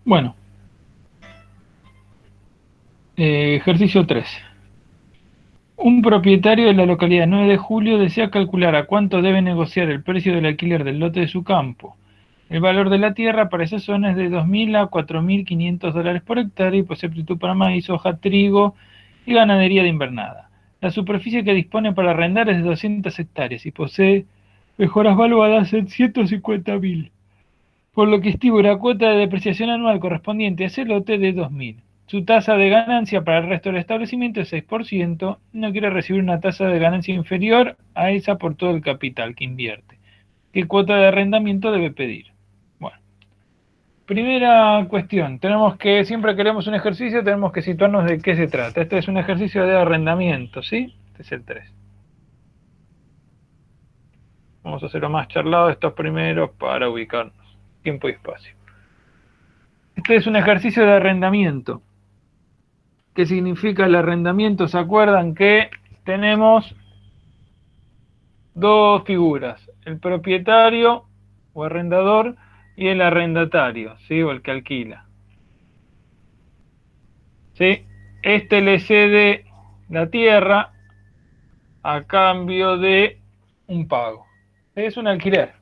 Bueno, ejercicio 3. Un propietario de la localidad 9 de Julio desea calcular a cuánto debe negociar el precio del alquiler del lote de su campo. El valor de la tierra para esa zona es de 2.000 a 4.500 dólares por hectárea y posee aptitud para maíz, soja, trigo y ganadería de invernada. La superficie que dispone para arrendar es de 200 hectáreas y posee mejoras valuadas en 150.000, por lo que estima una cuota de depreciación anual correspondiente a ese lote de 2.000. Su tasa de ganancia para el resto del establecimiento es 6%, no quiere recibir una tasa de ganancia inferior a esa por todo el capital que invierte. ¿Qué cuota de arrendamiento debe pedir? Bueno, primera cuestión, tenemos que, siempre queremos un ejercicio, tenemos que situarnos de qué se trata. Este es un ejercicio de arrendamiento, ¿sí? Este es el 3. Vamos a hacerlo más charlado estos primeros para ubicarnos. Tiempo y espacio. Este es un ejercicio de arrendamiento. ¿Qué significa el arrendamiento? ¿Se acuerdan que tenemos dos figuras? El propietario o arrendador y el arrendatario, ¿sí? O el que alquila. ¿Sí? Este le cede la tierra a cambio de un pago. Es un alquiler.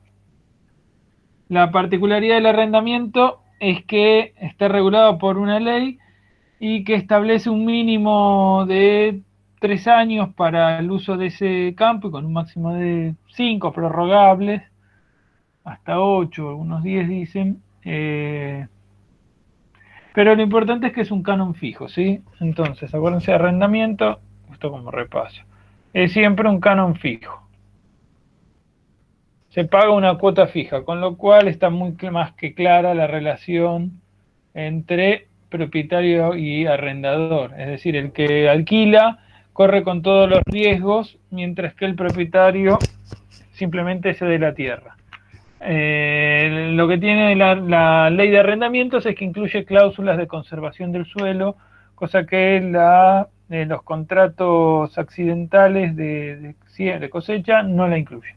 La particularidad del arrendamiento es que está regulado por una ley y que establece un mínimo de 3 años para el uso de ese campo y con un máximo de 5 prorrogables, hasta 8, algunos 10 dicen. Pero lo importante es que es un canon fijo, ¿sí? Entonces, acuérdense de arrendamiento, esto como repaso. Es siempre un canon fijo. Se paga una cuota fija, con lo cual está muy más que clara la relación entre propietario y arrendador. Es decir, el que alquila corre con todos los riesgos, mientras que el propietario simplemente cede la tierra. Lo que tiene la ley de arrendamientos es que incluye cláusulas de conservación del suelo, cosa que los contratos accidentales de cosecha no la incluyen.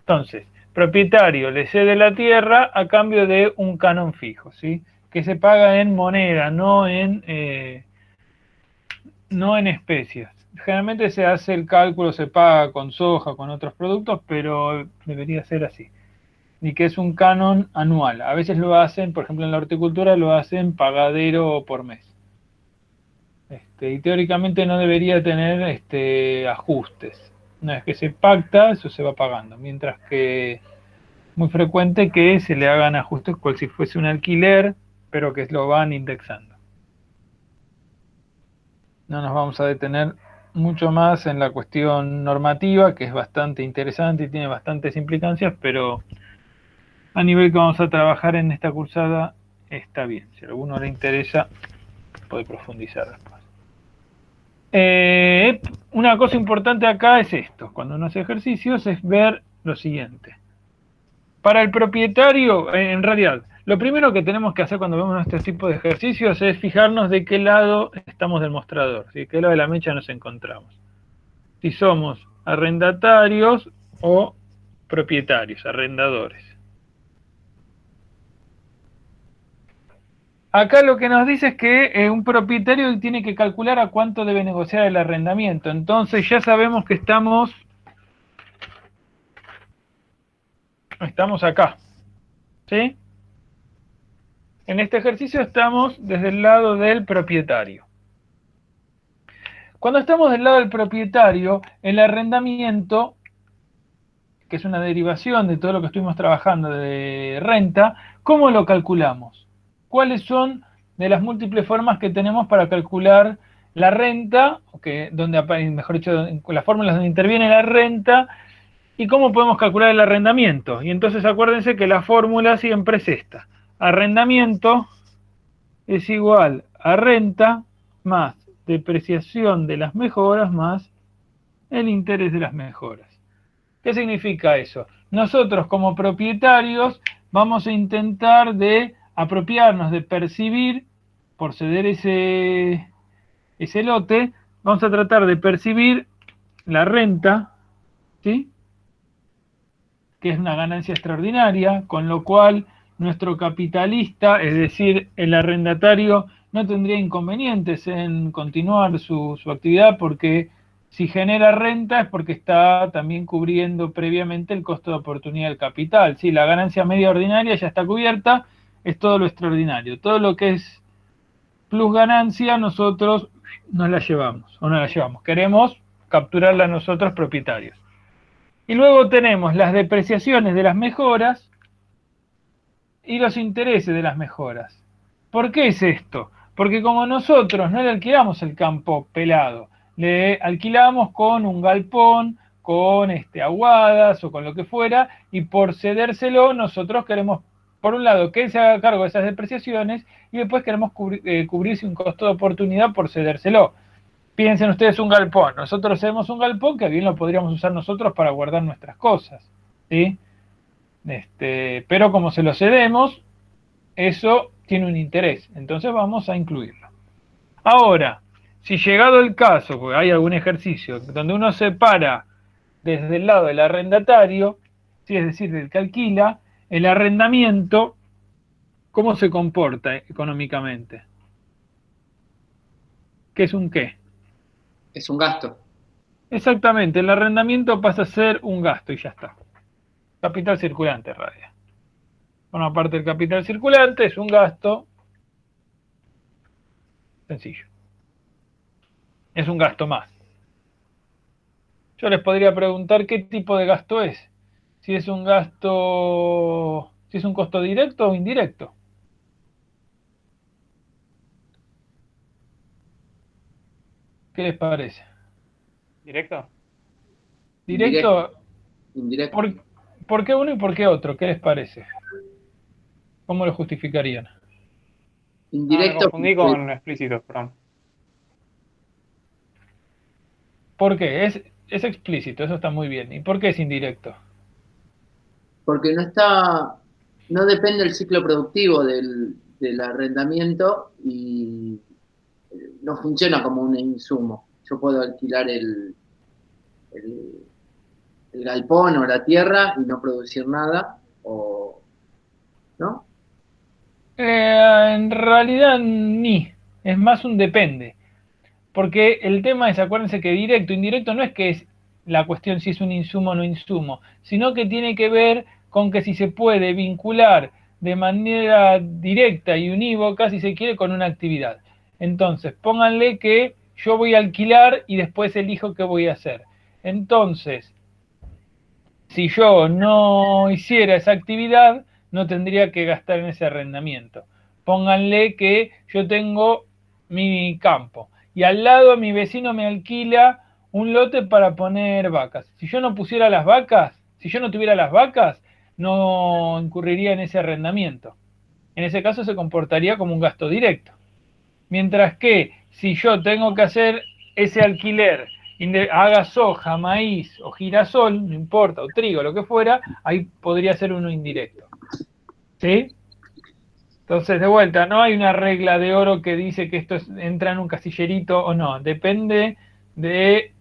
Entonces, propietario le cede la tierra a cambio de un canon fijo, ¿sí? Que se paga en moneda, no en especias. Generalmente se hace el cálculo, se paga con soja, con otros productos, pero debería ser así. Y que es un canon anual. A veces lo hacen, por ejemplo en la horticultura, lo hacen pagadero por mes. Y teóricamente no debería tener ajustes. Una vez que se pacta, eso se va pagando. Mientras que muy frecuente que se le hagan ajustes cual si fuese un alquiler, pero que lo van indexando. No nos vamos a detener mucho más en la cuestión normativa, que es bastante interesante y tiene bastantes implicancias, pero a nivel que vamos a trabajar en esta cursada está bien. Si a alguno le interesa, puede profundizar después. Una cosa importante acá es esto, cuando uno hace ejercicios, es ver lo siguiente. Para el propietario, en realidad, lo primero que tenemos que hacer cuando vemos este tipo de ejercicios es fijarnos de qué lado estamos del mostrador, ¿sí? Qué lado de la mecha nos encontramos. Si somos arrendatarios o propietarios, arrendadores. Acá lo que nos dice es que un propietario tiene que calcular a cuánto debe negociar el arrendamiento. Entonces ya sabemos que estamos acá, ¿sí? En este ejercicio estamos desde el lado del propietario. Cuando estamos del lado del propietario, el arrendamiento, que es una derivación de todo lo que estuvimos trabajando de renta, ¿cómo lo calculamos? ¿Cuáles son de las múltiples formas que tenemos para calcular la renta, donde, mejor dicho, las fórmulas donde interviene la renta, y cómo podemos calcular el arrendamiento? Y entonces acuérdense que la fórmula siempre es esta. Arrendamiento es igual a renta más depreciación de las mejoras más el interés de las mejoras. ¿Qué significa eso? Nosotros como propietarios vamos a intentar de apropiarnos, de percibir, por ceder ese lote, vamos a tratar de percibir la renta, ¿sí? que es una ganancia extraordinaria, con lo cual nuestro capitalista, es decir, el arrendatario, no tendría inconvenientes en continuar su actividad, porque si genera renta es porque está también cubriendo previamente el costo de oportunidad del capital. Si la ganancia media ordinaria ya está cubierta, es todo lo extraordinario. Todo lo que es plus ganancia, nosotros nos la llevamos, o no la llevamos. Queremos capturarla nosotros propietarios. Y luego tenemos las depreciaciones de las mejoras y los intereses de las mejoras. ¿Por qué es esto? Porque como nosotros no le alquilamos el campo pelado, le alquilamos con un galpón, con aguadas o con lo que fuera, y por cedérselo nosotros queremos, por un lado, que él se haga cargo de esas depreciaciones, y después queremos cubrirse un costo de oportunidad por cedérselo. Piensen ustedes un galpón, nosotros hacemos un galpón que bien lo podríamos usar nosotros para guardar nuestras cosas, ¿sí? Pero como se lo cedemos, eso tiene un interés, entonces vamos a incluirlo. Ahora, si llegado el caso, porque hay algún ejercicio donde uno se para desde el lado del arrendatario, ¿sí? Es decir, del que alquila, el arrendamiento, ¿cómo se comporta económicamente? ¿Qué es un qué? Es un gasto. Exactamente, el arrendamiento pasa a ser un gasto y ya está. Capital circulante, en realidad. Una parte del capital circulante es un gasto sencillo. Es un gasto más. Yo les podría preguntar qué tipo de gasto es. Si es un gasto, si es un costo directo o indirecto. ¿Qué les parece? ¿Directo? Indirecto. ¿Directo? Indirecto. ¿Por qué uno y por qué otro? ¿Qué les parece? ¿Cómo lo justificarían? Ah, me Indirecto confundí con explícito, perdón. ¿Por qué? Es explícito, eso está muy bien. ¿Y por qué es indirecto? porque no depende del ciclo productivo del arrendamiento y no funciona como un insumo. Yo puedo alquilar el, el galpón o la tierra y no producir nada, o ¿no? En realidad ni. Es más un depende. Porque el tema es, acuérdense que directo, indirecto no es que es la cuestión si es un insumo o no insumo, sino que tiene que ver con que si se puede vincular de manera directa y unívoca, si se quiere, con una actividad. Entonces, pónganle que yo voy a alquilar y después elijo qué voy a hacer. Entonces, si yo no hiciera esa actividad, no tendría que gastar en ese arrendamiento. Pónganle que yo tengo mi campo y al lado mi vecino me alquila un lote para poner vacas. Si yo no pusiera las vacas, si yo no tuviera las vacas, no incurriría en ese arrendamiento. En ese caso se comportaría como un gasto directo. Mientras que si yo tengo que hacer ese alquiler, haga soja, maíz o girasol, no importa, o trigo, lo que fuera, ahí podría ser uno indirecto. ¿Sí? Entonces, de vuelta, no hay una regla de oro que dice que esto entra en un casillerito o no. Depende de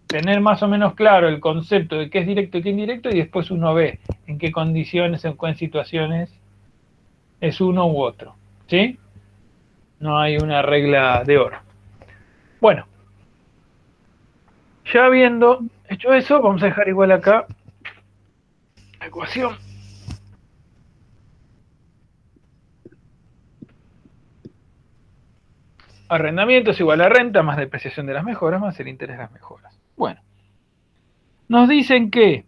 tener más o menos claro el concepto de qué es directo y qué es indirecto, y después uno ve en qué condiciones, en qué situaciones es uno u otro. ¿Sí? No hay una regla de oro. Bueno, ya habiendo hecho eso, vamos a dejar igual acá la ecuación. Arrendamiento es igual a renta más depreciación de las mejoras más el interés de las mejoras. Bueno, nos dicen que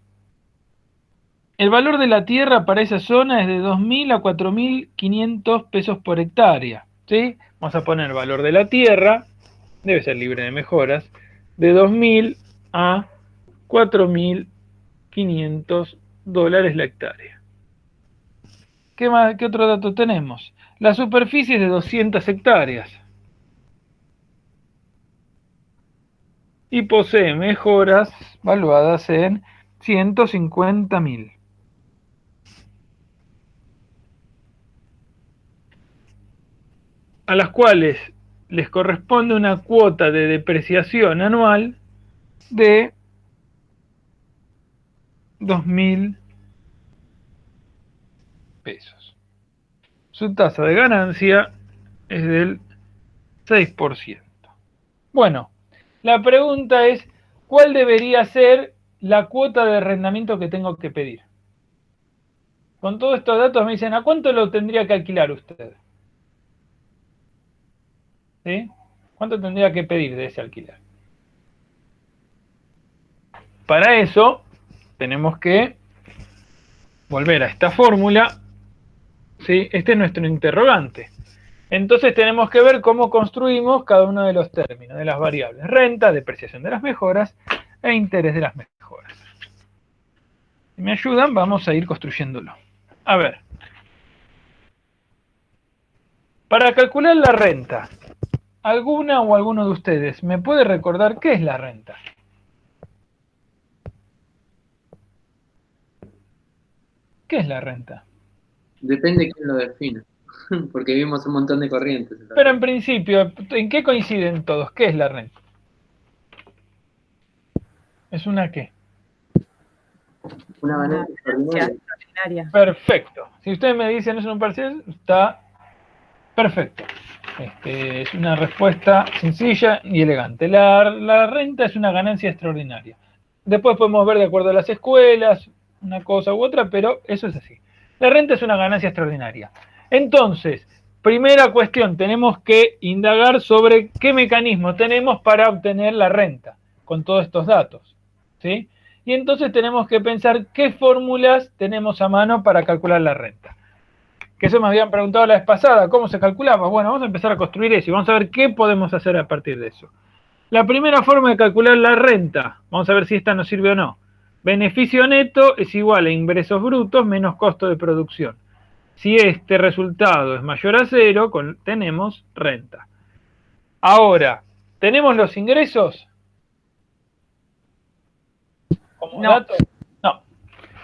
el valor de la tierra para esa zona es de 2.000 a 4.500 pesos por hectárea. ¿Sí? Vamos a poner el valor de la tierra, debe ser libre de mejoras, de 2.000 a 4.500 dólares la hectárea. ¿Qué otro dato tenemos? La superficie es de 200 hectáreas y posee mejoras valuadas en 150.000. A las cuales les corresponde una cuota de depreciación anual de 2.000 pesos. Su tasa de ganancia es del 6%. Bueno, la pregunta es, ¿cuál debería ser la cuota de arrendamiento que tengo que pedir? Con todos estos datos me dicen, ¿a cuánto lo tendría que alquilar usted? ¿Sí? ¿Cuánto tendría que pedir de ese alquiler? Para eso, tenemos que volver a esta fórmula. ¿Sí? Este es nuestro interrogante. Entonces tenemos que ver cómo construimos cada uno de los términos, de las variables. Renta, depreciación de las mejoras e interés de las mejoras. Si me ayudan, vamos a ir construyéndolo. A ver. Para calcular la renta, ¿alguna o alguno de ustedes me puede recordar qué es la renta? ¿Qué es la renta? Depende quién lo defina, porque vimos un montón de corrientes. Pero en principio, ¿en qué coinciden todos? ¿Qué es la renta? ¿Es una qué? Una ganancia extraordinaria. Perfecto. Si ustedes me dicen es un parcial, está perfecto. Es una respuesta sencilla y elegante. La renta es una ganancia extraordinaria. Después podemos ver de acuerdo a las escuelas, una cosa u otra, pero eso es así. La renta es una ganancia extraordinaria. Entonces, primera cuestión, tenemos que indagar sobre qué mecanismo tenemos para obtener la renta con todos estos datos, ¿sí? Y entonces tenemos que pensar qué fórmulas tenemos a mano para calcular la renta. Que eso me habían preguntado la vez pasada, ¿cómo se calculaba? Bueno, vamos a empezar a construir eso y vamos a ver qué podemos hacer a partir de eso. La primera forma de calcular la renta, vamos a ver si esta nos sirve o no. Beneficio neto es igual a ingresos brutos menos costo de producción. Si este resultado es mayor a 0, tenemos renta. Ahora, ¿tenemos los ingresos? ¿Como dato? No.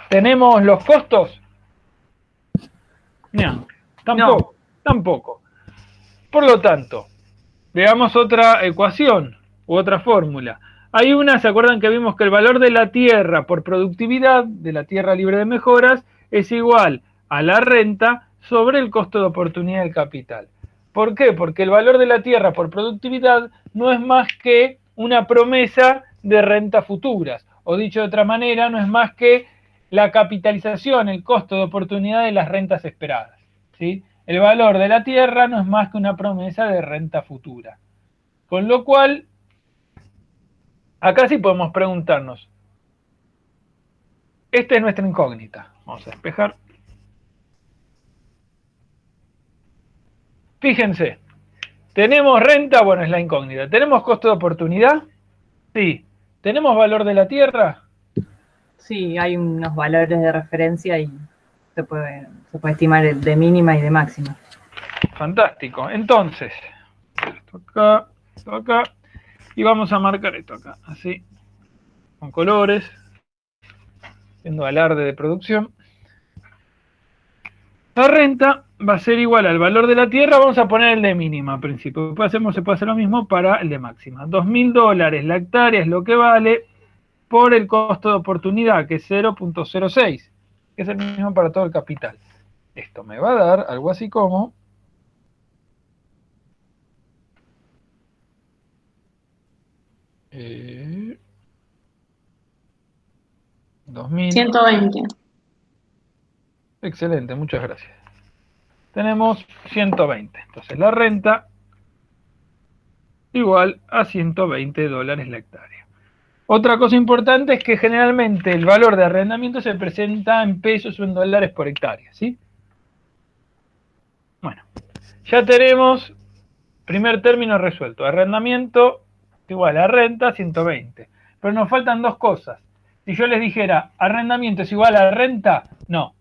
¿Tenemos los costos? No, tampoco, tampoco. Por lo tanto, veamos otra ecuación u otra fórmula. Hay una, ¿se acuerdan que vimos que el valor de la tierra por productividad, de la tierra libre de mejoras, es igual a la renta sobre el costo de oportunidad del capital? ¿Por qué? Porque el valor de la tierra por productividad no es más que una promesa de renta futuras. O dicho de otra manera, no es más que la capitalización, el costo de oportunidad de las rentas esperadas, ¿sí? El valor de la tierra no es más que una promesa de renta futura. Con lo cual, acá sí podemos preguntarnos. Esta es nuestra incógnita. Vamos a despejar. Fíjense. ¿Tenemos renta? Bueno, es la incógnita. ¿Tenemos costo de oportunidad? Sí. ¿Tenemos valor de la tierra? Sí, hay unos valores de referencia y se puede estimar de mínima y de máxima. Fantástico. Entonces, esto acá, y vamos a marcar esto acá, así, con colores, haciendo alarde de producción. La renta va a ser igual al valor de la tierra, vamos a poner el de mínima al principio. Después se puede hacer lo mismo para el de máxima. $2.000 la hectárea es lo que vale por el costo de oportunidad, que es 0.06, que es el mismo para todo el capital. Esto me va a dar algo así como... Eh, 2000. 120. Excelente, muchas gracias. Tenemos 120. Entonces la renta igual a $120 la hectárea. Otra cosa importante es que generalmente el valor de arrendamiento se presenta en pesos o en dólares por hectárea, ¿sí? Bueno, ya tenemos primer término resuelto. Arrendamiento igual a renta 120. Pero nos faltan dos cosas. Si yo les dijera arrendamiento es igual a renta, no.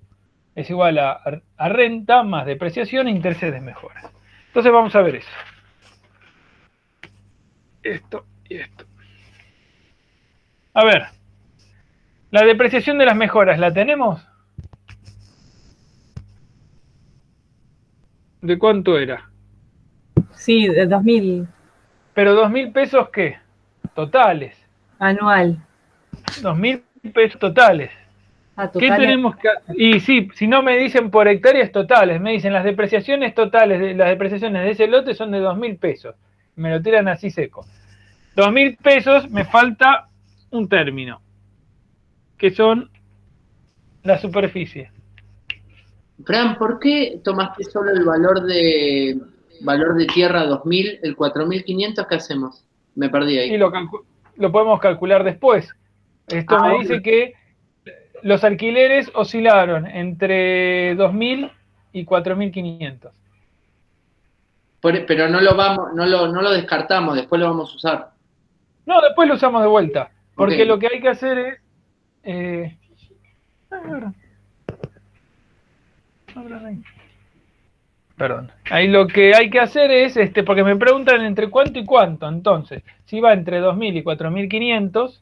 Es igual a renta más depreciación e intereses de mejoras. Entonces vamos a ver eso. Esto y esto. A ver, la depreciación de las mejoras, ¿la tenemos? ¿De cuánto era? Sí, de 2.000 Pero 2.000 pesos, ¿qué? Totales. anual. 2.000 pesos totales. ¿Qué tenemos que hacer? Y sí, si no me dicen por hectáreas totales, me dicen las depreciaciones totales, las depreciaciones de ese lote son de 2.000 pesos. Me lo tiran así seco. 2.000 pesos, me falta un término, que son la superficie. Fran, ¿por qué tomaste solo el valor de tierra 2000, el 4500? ¿Qué hacemos? Me perdí Y ahí. lo podemos calcular después. Esto me dice que los alquileres oscilaron entre 2.000 y 4.500. Pero no lo descartamos, después lo vamos a usar. No, después lo usamos de vuelta. Porque Ok. lo que hay que hacer es... Perdón. Ahí lo que hay que hacer es, porque me preguntan entre cuánto y cuánto. Entonces, si va entre 2.000 y 4.500...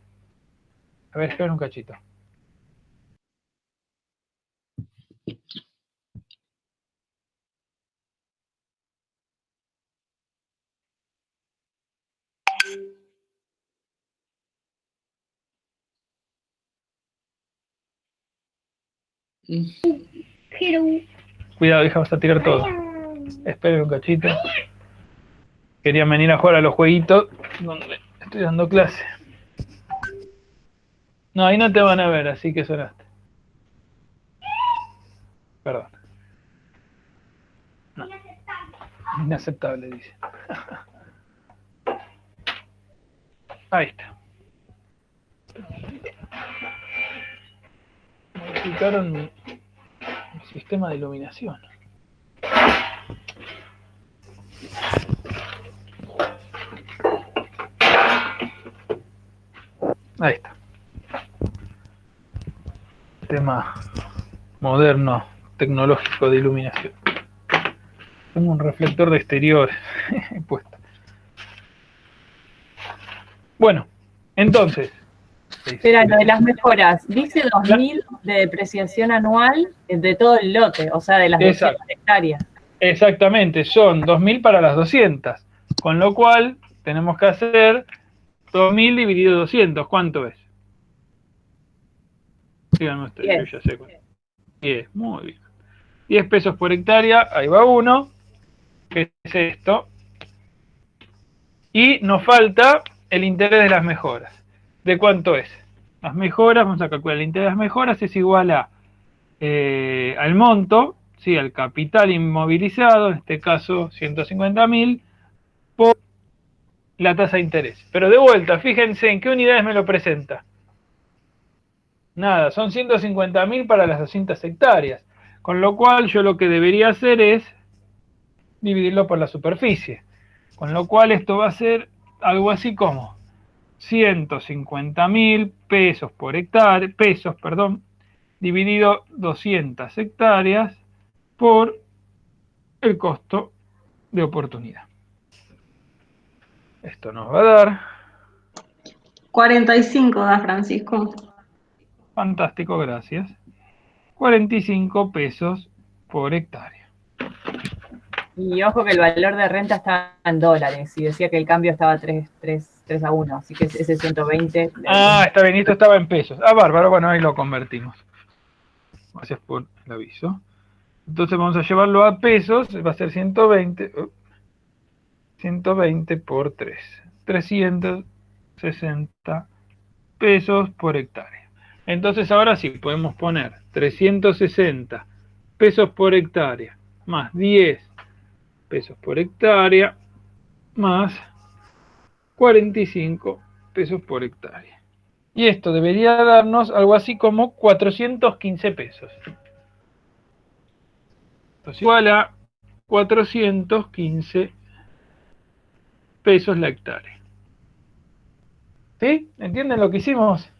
A ver, espera un cachito. Cuidado, hija, vas a tirar todo. Esperen un cachito. Querían venir a jugar a los jueguitos donde estoy dando clase. No, ahí no te van a ver, así que sonaste. Perdón. No. Inaceptable, dice. Ahí está. Modificaron mi sistema de iluminación. Ahí está. Sistema moderno, tecnológico de iluminación. Tengo un reflector de exteriores puesto. Bueno, entonces. Espera, lo de las mejoras. Dice 2.000 de depreciación anual de todo el lote, o sea, de las 200 hectáreas. Exactamente, son 2.000 para las 200. Con lo cual, tenemos que hacer 2.000 dividido 200. ¿Cuánto es? Díganme ustedes, yo ya sé cuánto. 10, muy bien. 10 pesos por hectárea, ahí va uno, que es esto. Y nos falta el interés de las mejoras. ¿De cuánto es? Las mejoras, vamos a calcular, el interés de las mejoras es igual a al monto, ¿sí? Al capital inmovilizado, en este caso 150.000, por la tasa de interés. Pero de vuelta, fíjense en qué unidades me lo presenta. Nada, son 150.000 para las 200 hectáreas. Con lo cual yo lo que debería hacer es dividirlo por la superficie. Con lo cual esto va a ser algo así como 150.000 pesos por hectárea, dividido 200 hectáreas por el costo de oportunidad. Esto nos va a dar 45 da Francisco. Fantástico, gracias. 45 pesos por hectárea. Y ojo que el valor de renta está en dólares, y decía que el cambio estaba 3 a 1, así que ese 120. Ah, está bien, esto estaba en pesos. Ah, bárbaro, bueno, ahí lo convertimos. Gracias por el aviso. Entonces vamos a llevarlo a pesos, va a ser 120. 120 por 3. 360 pesos por hectárea. Entonces ahora sí, podemos poner 360 pesos por hectárea más 10 pesos por hectárea más 45 pesos por hectárea. Y esto debería darnos algo así como 415 pesos. Entonces igual a 415 pesos la hectárea. ¿Sí? ¿Entienden lo que hicimos?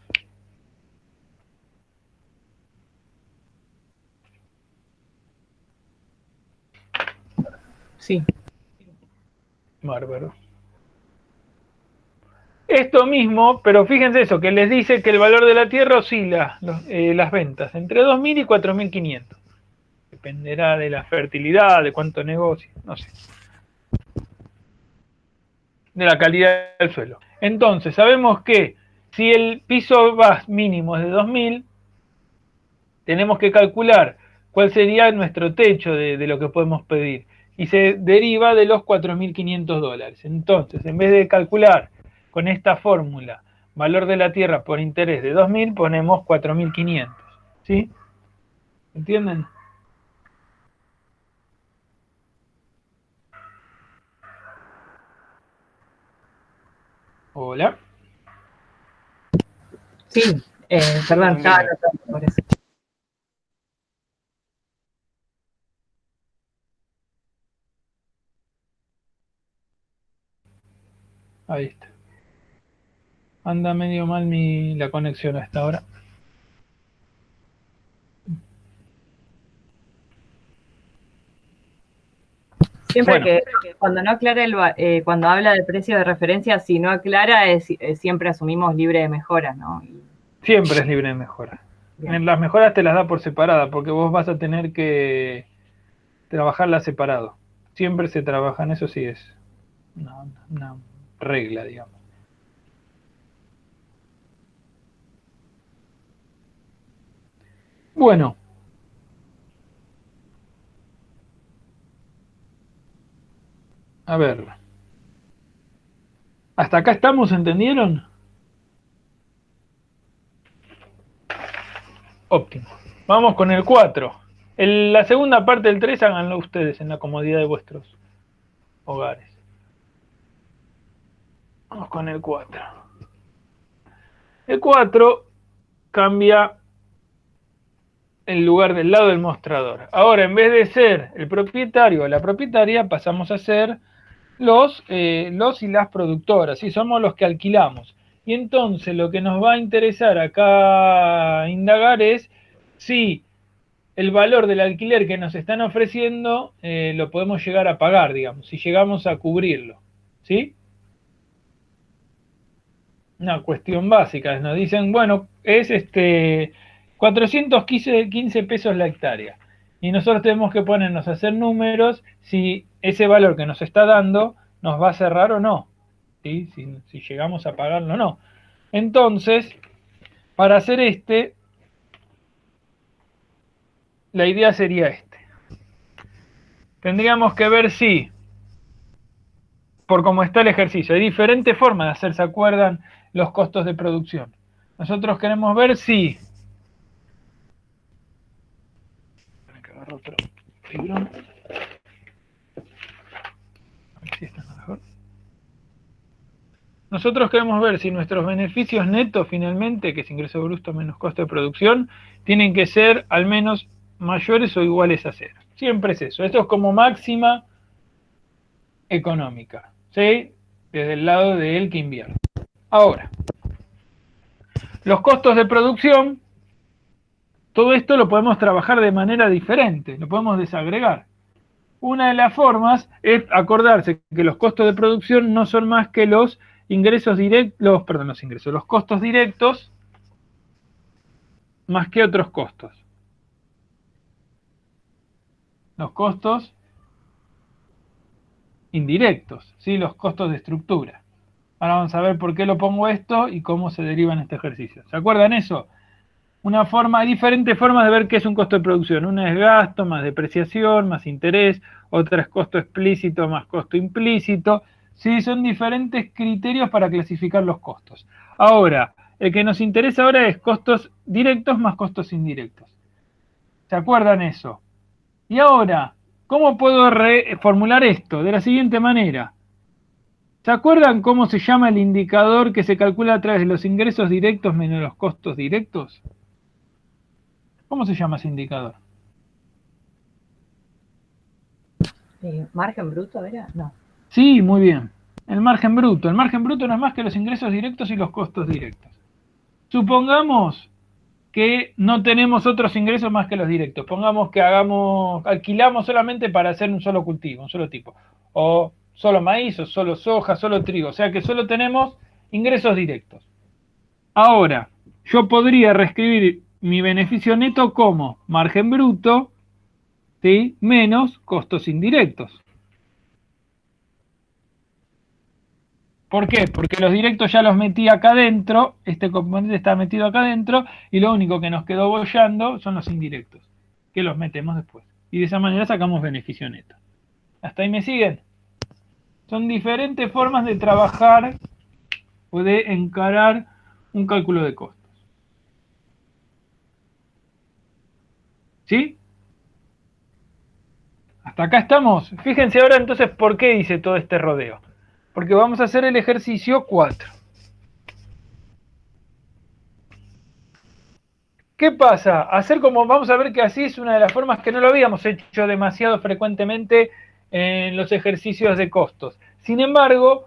Sí. Bárbaro. Esto mismo, pero fíjense eso, que les dice que el valor de la tierra oscila, las ventas, entre 2.000 y 4.500. Dependerá de la fertilidad, de cuánto negocio, no sé. De la calidad del suelo. Entonces, sabemos que si el piso mínimo es de 2.000, tenemos que calcular cuál sería nuestro techo de lo que podemos pedir. Y se deriva de los 4.500 dólares. Entonces, en vez de calcular con esta fórmula valor de la tierra por interés de 2.000, ponemos 4.500. ¿Sí? ¿Entienden? Hola. Sí, perdón, estaba anotando por eso. Ahí está. Anda medio mal la conexión a esta hora. Siempre Bueno. que cuando no aclara cuando habla del precio de referencia, si no aclara, siempre asumimos libre de mejoras, ¿no? Siempre es libre de mejora. Bien. Las mejoras te las da por separada, porque vos vas a tener que trabajarlas separado. Siempre se trabajan, eso sí es una regla, digamos. Bueno. A ver. ¿Hasta acá estamos? ¿Entendieron? Óptimo. Vamos con el 4. La segunda parte del 3 háganlo ustedes en la comodidad de vuestros hogares. Vamos con el 4. El 4 cambia el lugar del lado del mostrador. Ahora, en vez de ser el propietario o la propietaria, pasamos a ser los y las productoras, ¿sí? Somos los que alquilamos. Y entonces lo que nos va a interesar acá indagar es si el valor del alquiler que nos están ofreciendo lo podemos llegar a pagar, digamos, si llegamos a cubrirlo, ¿sí? Una cuestión básica, nos dicen, bueno, es 415 pesos la hectárea. Y nosotros tenemos que ponernos a hacer números si ese valor que nos está dando nos va a cerrar o no, ¿sí? Si llegamos a pagarlo o no. Entonces, para hacer la idea sería tendríamos que ver si, por cómo está el ejercicio, hay diferentes formas de hacer, ¿se acuerdan? Los costos de producción. Nosotros queremos ver si... Tengo que agarrar otro fibrón. A ver si está mejor. Nosotros queremos ver si nuestros beneficios netos finalmente, que es ingreso bruto menos costo de producción, tienen que ser al menos mayores o iguales a cero. Siempre es eso. Esto es como máxima económica, ¿sí? Desde el lado de él que invierte. Ahora, los costos de producción, todo esto lo podemos trabajar de manera diferente, lo podemos desagregar. Una de las formas es acordarse que los costos de producción no son más que los ingresos directos, los costos directos más que otros costos. Los costos indirectos, ¿sí? Los costos de estructura. Ahora vamos a ver por qué lo pongo esto y cómo se deriva en este ejercicio. ¿Se acuerdan eso? Hay diferentes formas de ver qué es un costo de producción. Una es gasto, más depreciación, más interés. Otra es costo explícito, más costo implícito. Sí, son diferentes criterios para clasificar los costos. Ahora, el que nos interesa ahora es costos directos más costos indirectos. ¿Se acuerdan eso? Y ahora, ¿cómo puedo reformular esto? De la siguiente manera. ¿Se acuerdan cómo se llama el indicador que se calcula a través de los ingresos directos menos los costos directos? ¿Cómo se llama ese indicador? ¿Margen bruto era? No. Sí, muy bien. El margen bruto. El margen bruto no es más que los ingresos directos y los costos directos. Supongamos que no tenemos otros ingresos más que los directos. Pongamos que alquilamos solamente para hacer un solo cultivo, un solo tipo. O solo maíz, o solo soja, solo trigo. O sea que solo tenemos ingresos directos. Ahora, yo podría reescribir mi beneficio neto como margen bruto, ¿sí? Menos costos indirectos. ¿Por qué? Porque los directos ya los metí acá adentro, este componente está metido acá adentro, y lo único que nos quedó boyando son los indirectos, que los metemos después. Y de esa manera sacamos beneficio neto. ¿Hasta ahí me siguen? Son diferentes formas de trabajar o de encarar un cálculo de costos. ¿Sí? ¿Hasta acá estamos? Fíjense ahora entonces por qué hice todo este rodeo. Porque vamos a hacer el ejercicio 4. ¿Qué pasa? Hacer como, vamos a ver que así es una de las formas que no lo habíamos hecho demasiado frecuentemente en los ejercicios de costos. Sin embargo,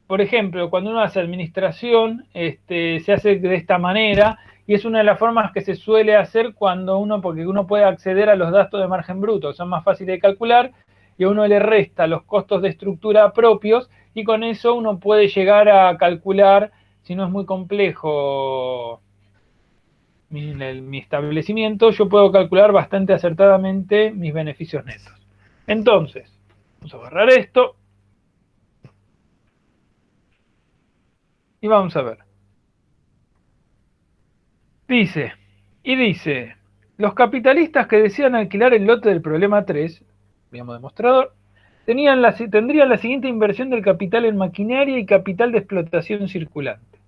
por ejemplo, cuando uno hace administración, se hace de esta manera, y es una de las formas que se suele hacer porque uno puede acceder a los datos de margen bruto, que son más fáciles de calcular, y a uno le resta los costos de estructura propios, y con eso uno puede llegar a calcular, si no es muy complejo mi establecimiento, yo puedo calcular bastante acertadamente mis beneficios netos. Entonces, vamos a borrar esto y vamos a ver. Dice, los capitalistas que desean alquilar el lote del problema 3, veamos demostrador, tendrían la siguiente inversión del capital en maquinaria y capital de explotación circulante.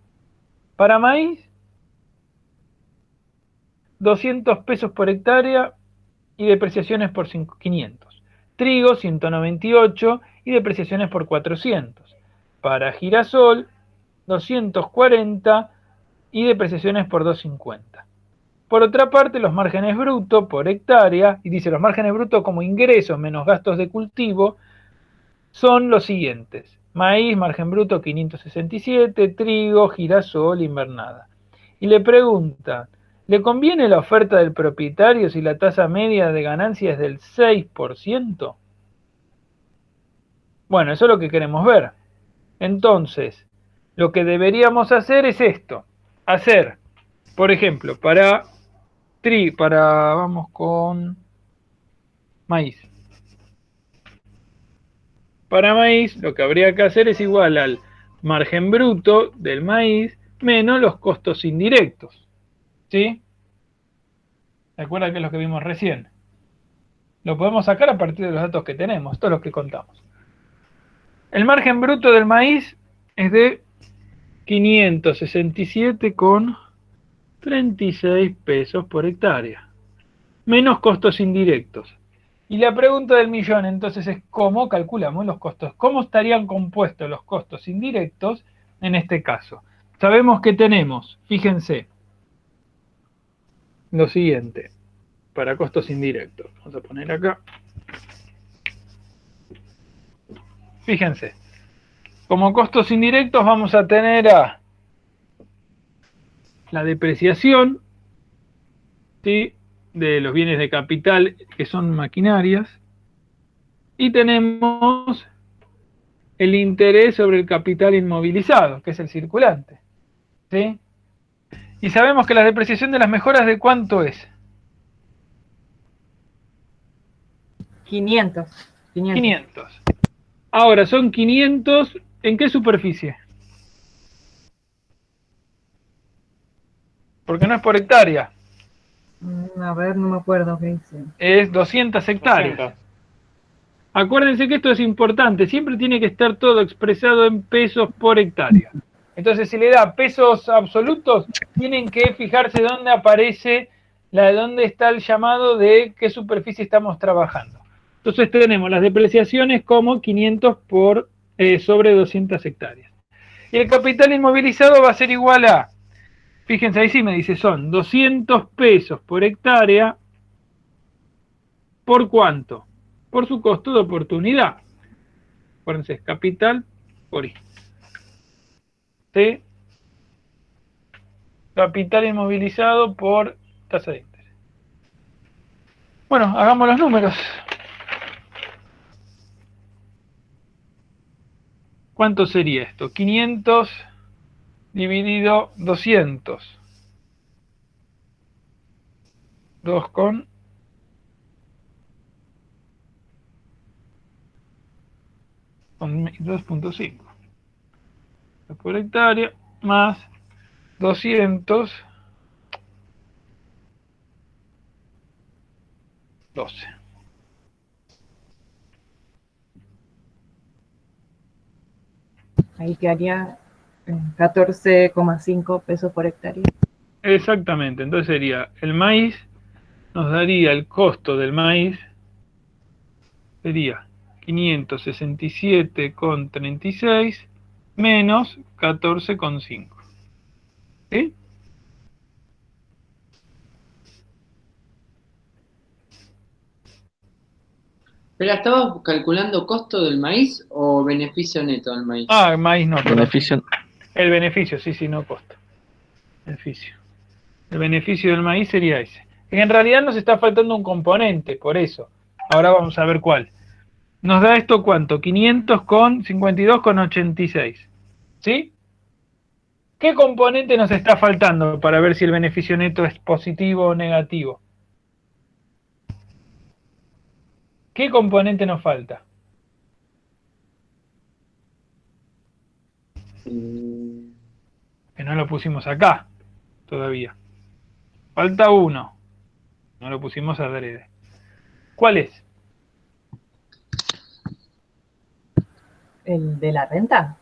Para maíz, 200 pesos por hectárea y depreciaciones por 500. Trigo, 198 y depreciaciones por 400. Para girasol, 240 y depreciaciones por 250. Por otra parte, los márgenes brutos por hectárea, y dice los márgenes brutos como ingresos menos gastos de cultivo, son los siguientes. Maíz, margen bruto 567, trigo, girasol, invernada. Y le preguntan, ¿le conviene la oferta del propietario si la tasa media de ganancia es del 6%? Bueno, eso es lo que queremos ver. Entonces, lo que deberíamos hacer es esto. Hacer, por ejemplo, vamos con maíz. Para maíz, lo que habría que hacer es igual al margen bruto del maíz menos los costos indirectos. ¿Sí? ¿Recuerdan que es lo que vimos recién? Lo podemos sacar a partir de los datos que tenemos, esto es lo que contamos. El margen bruto del maíz es de 567,36 pesos por hectárea, menos costos indirectos. Y la pregunta del millón entonces es ¿cómo calculamos los costos? ¿Cómo estarían compuestos los costos indirectos en este caso? Sabemos que tenemos, fíjense, lo siguiente, para costos indirectos. Vamos a poner acá. Fíjense, como costos indirectos vamos a tener a la depreciación, ¿sí?, de los bienes de capital que son maquinarias, y tenemos el interés sobre el capital inmovilizado, que es el circulante, ¿sí? Y sabemos que la depreciación de las mejoras, ¿de cuánto es? 500. 500. Ahora, son 500, ¿en qué superficie? Porque no es por hectárea. A ver, no me acuerdo qué dice. Es 200 hectáreas. 200. Acuérdense que esto es importante, siempre tiene que estar todo expresado en pesos por hectárea. Entonces, si le da pesos absolutos, tienen que fijarse dónde aparece, dónde está el llamado de qué superficie estamos trabajando. Entonces tenemos las depreciaciones como 500 sobre 200 hectáreas. Y el capital inmovilizado va a ser igual a, fíjense ahí sí me dice, son 200 pesos por hectárea, ¿por cuánto? Por su costo de oportunidad. Acuérdense, es capital por I. ¿Sí? Capital inmovilizado por tasa de interés. Bueno, hagamos los números. ¿Cuánto sería esto? 500 dividido 200. 2,5. por hectárea más 212. Ahí quedaría 14,5 pesos por hectárea. Exactamente, entonces sería el maíz, nos daría el costo del maíz, sería 567,36 menos 14,5. ¿Sí? Pero ¿estabas calculando costo del maíz o beneficio neto del maíz? Ah, maíz no, perdón. Beneficio. El beneficio, sí, no costo. Beneficio. El beneficio del maíz sería ese. En realidad nos está faltando un componente, por eso. Ahora vamos a ver cuál. Nos da esto cuánto, 500,52,86. ¿Sí? ¿Qué componente nos está faltando para ver si el beneficio neto es positivo o negativo? ¿Qué componente nos falta? Que no lo pusimos acá todavía. Falta uno. No lo pusimos adrede. ¿Cuál es? ¿El de la renta?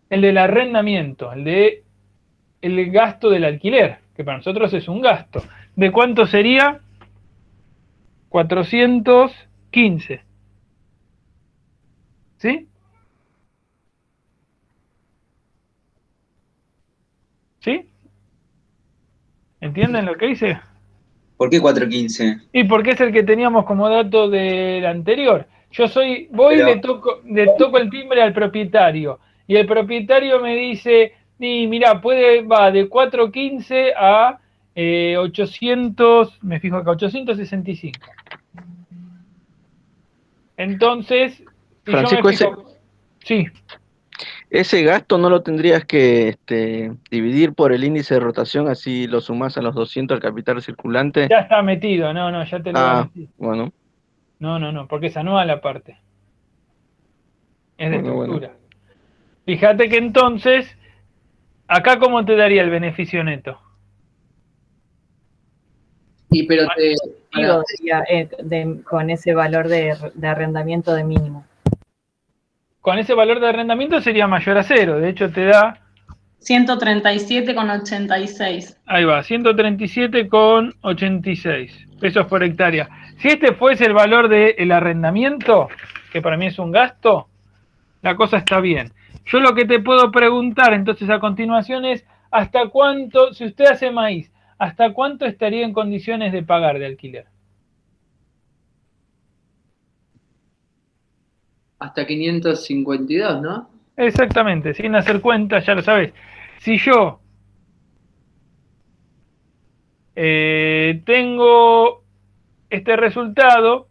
El del arrendamiento, el gasto del alquiler, que para nosotros es un gasto. ¿De cuánto sería? 415. ¿Sí? ¿Sí? ¿Entienden lo que hice? ¿Por qué 415? Y porque es el que teníamos como dato del anterior. Voy y Pero- le toco el timbre al propietario. Y el propietario me dice, y mira, va de 415 a 800, me fijo acá, 865. Entonces, si Francisco, yo me fijo, sí, ese gasto no lo tendrías que dividir por el índice de rotación, así lo sumás a los 200 al capital circulante. ya está metido, no, ya te lo va a Ah, meter. bueno, No, porque es anual aparte, es de bueno. estructura. Fíjate que entonces, acá cómo te daría el beneficio neto. Y pero Digo, sería, con ese valor de arrendamiento de mínimo. Con ese valor de arrendamiento sería mayor a cero, de hecho te da, 137,86. ahí va, 137,86 pesos por hectárea. Si este fuese el valor del arrendamiento, que para mí es un gasto, la cosa está bien. Yo lo que te puedo preguntar entonces a continuación es, ¿hasta cuánto, si usted hace maíz, hasta cuánto estaría en condiciones de pagar de alquiler? hasta 552, ¿no? Exactamente, sin hacer cuentas, ya lo sabes. Si yo tengo este resultado,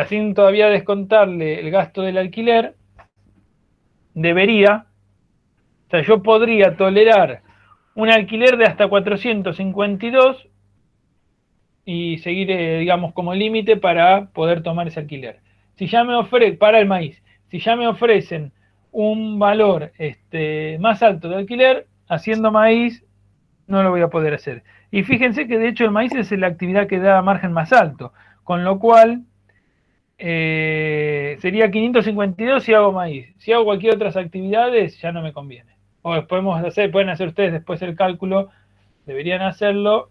sin todavía descontarle el gasto del alquiler, yo podría tolerar un alquiler de hasta 452 y seguir, digamos, como límite para poder tomar ese alquiler. Si ya me ofrecen, para el maíz, si ya me ofrecen un valor más alto de alquiler, haciendo maíz no lo voy a poder hacer. Y fíjense que de hecho el maíz es la actividad que da margen más alto, con lo cual sería 552 si hago maíz. Si hago cualquier otras actividades ya no me conviene. O pueden hacer ustedes después el cálculo, deberían hacerlo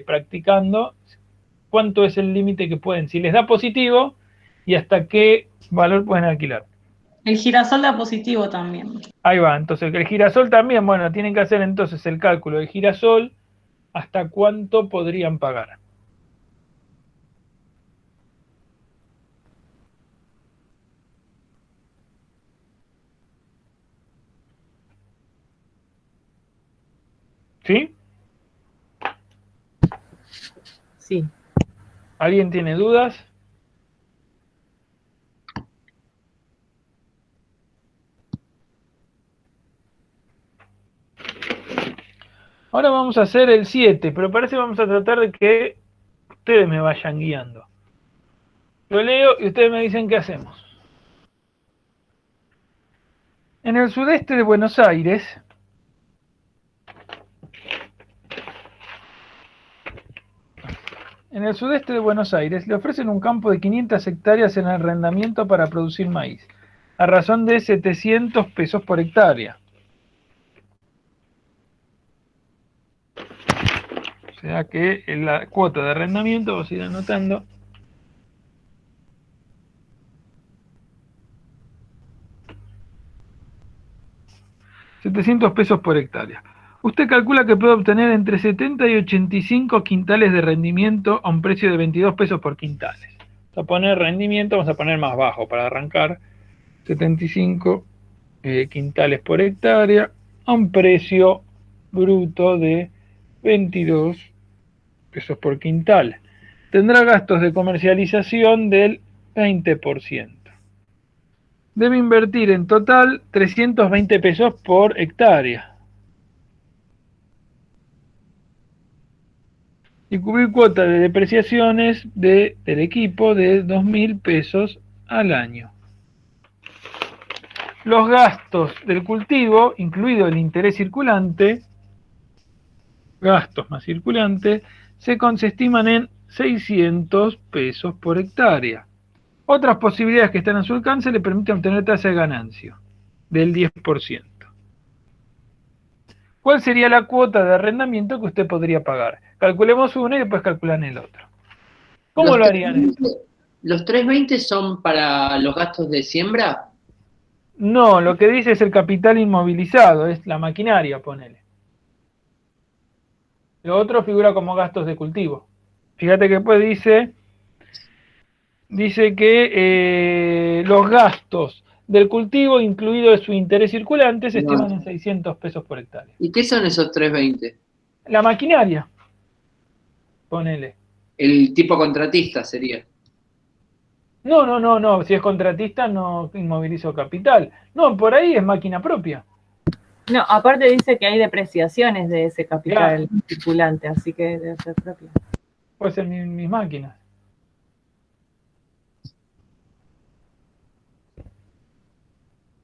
practicando cuánto es el límite que pueden, si les da positivo y hasta qué valor pueden alquilar. El girasol da positivo también. Ahí va, entonces el girasol también, bueno, tienen que hacer entonces el cálculo del girasol, hasta cuánto podrían pagar. ¿Sí? Sí. ¿Alguien tiene dudas? Ahora vamos a hacer el 7, pero parece que vamos a tratar de que ustedes me vayan guiando. Lo leo y ustedes me dicen qué hacemos. En el sudeste de Buenos Aires, le ofrecen un campo de 500 hectáreas en arrendamiento para producir maíz, a razón de 700 pesos por hectárea. O sea que la cuota de arrendamiento, vamos a ir anotando, $700 por hectárea. Usted calcula que puede obtener entre 70 y 85 quintales de rendimiento a un precio de 22 pesos por quintales. Vamos a poner rendimiento, vamos a poner más bajo para arrancar. 75 quintales por hectárea a un precio bruto de 22 pesos por quintal. Tendrá gastos de comercialización del 20%. Debe invertir en total 320 pesos por hectárea. Y cubrir cuota de depreciaciones del equipo de 2.000 pesos al año. Los gastos del cultivo, incluido el interés circulante, gastos más circulante, se estiman en 600 pesos por hectárea. Otras posibilidades que están a su alcance le permiten obtener tasa de ganancia del 10%. ¿Cuál sería la cuota de arrendamiento que usted podría pagar? Calculemos uno y después calculan el otro. ¿Cómo lo harían? ¿Los 320 son para los gastos de siembra? No, lo que dice es el capital inmovilizado, es la maquinaria, ponele. Lo otro figura como gastos de cultivo. Fíjate que después dice que los gastos del cultivo, incluido su interés circulante, se estiman en 600 pesos por hectárea. ¿Y qué son esos 320? La maquinaria, ponele. El tipo contratista sería. No, si es contratista no inmovilizo capital. No, por ahí es máquina propia. No, aparte dice que hay depreciaciones de ese capital circulante, así que debe ser propia. Puede ser mis máquinas.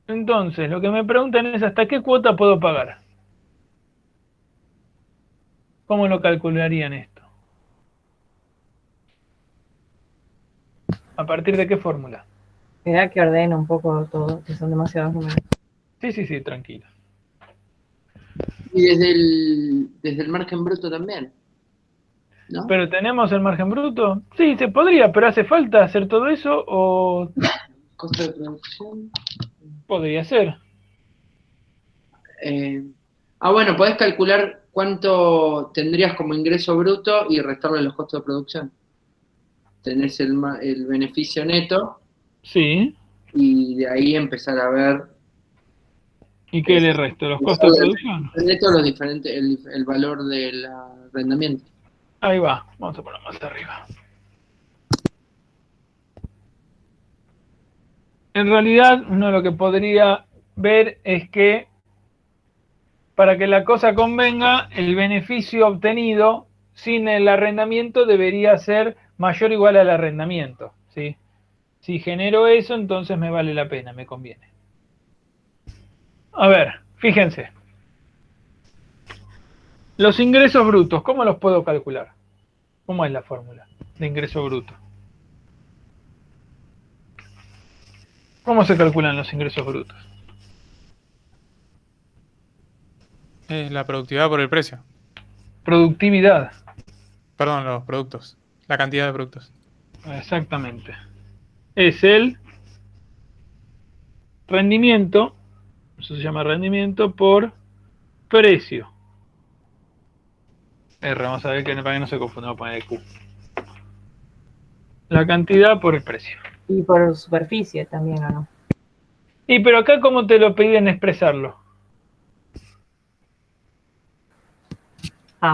Entonces, lo que me preguntan es ¿hasta qué cuota puedo pagar? ¿Cómo lo calcularían esto? ¿A partir de qué fórmula? Queda que ordeno un poco todo, que son demasiados números. Sí, tranquilo. Y desde el margen bruto también, ¿no? ¿Pero tenemos el margen bruto? Sí, se podría, pero ¿hace falta hacer todo eso o...? Costo de producción. Podría ser. Bueno, podés calcular cuánto tendrías como ingreso bruto y restarle los costos de producción. Tenés el beneficio neto. Sí. Y de ahí empezar a ver. ¿Y qué le resto? ¿Los costos de producción? El neto, los diferentes, el valor del arrendamiento. Ahí va, vamos a poner más arriba. En realidad, uno lo que podría ver es que para que la cosa convenga, el beneficio obtenido sin el arrendamiento debería ser mayor o igual al arrendamiento, ¿sí? Si genero eso, entonces me vale la pena, me conviene. A ver, fíjense. Los ingresos brutos, ¿cómo los puedo calcular? ¿Cómo es la fórmula de ingreso bruto? ¿Cómo se calculan los ingresos brutos? La productividad por el precio. Productividad. Perdón, los productos. La cantidad de productos. Exactamente. Es el rendimiento, eso se llama rendimiento por precio. R, vamos a ver que para que no se confunda, vamos a poner Q. La cantidad por el precio. Y por superficie también, ¿o no? Y pero acá, ¿cómo te lo piden expresarlo?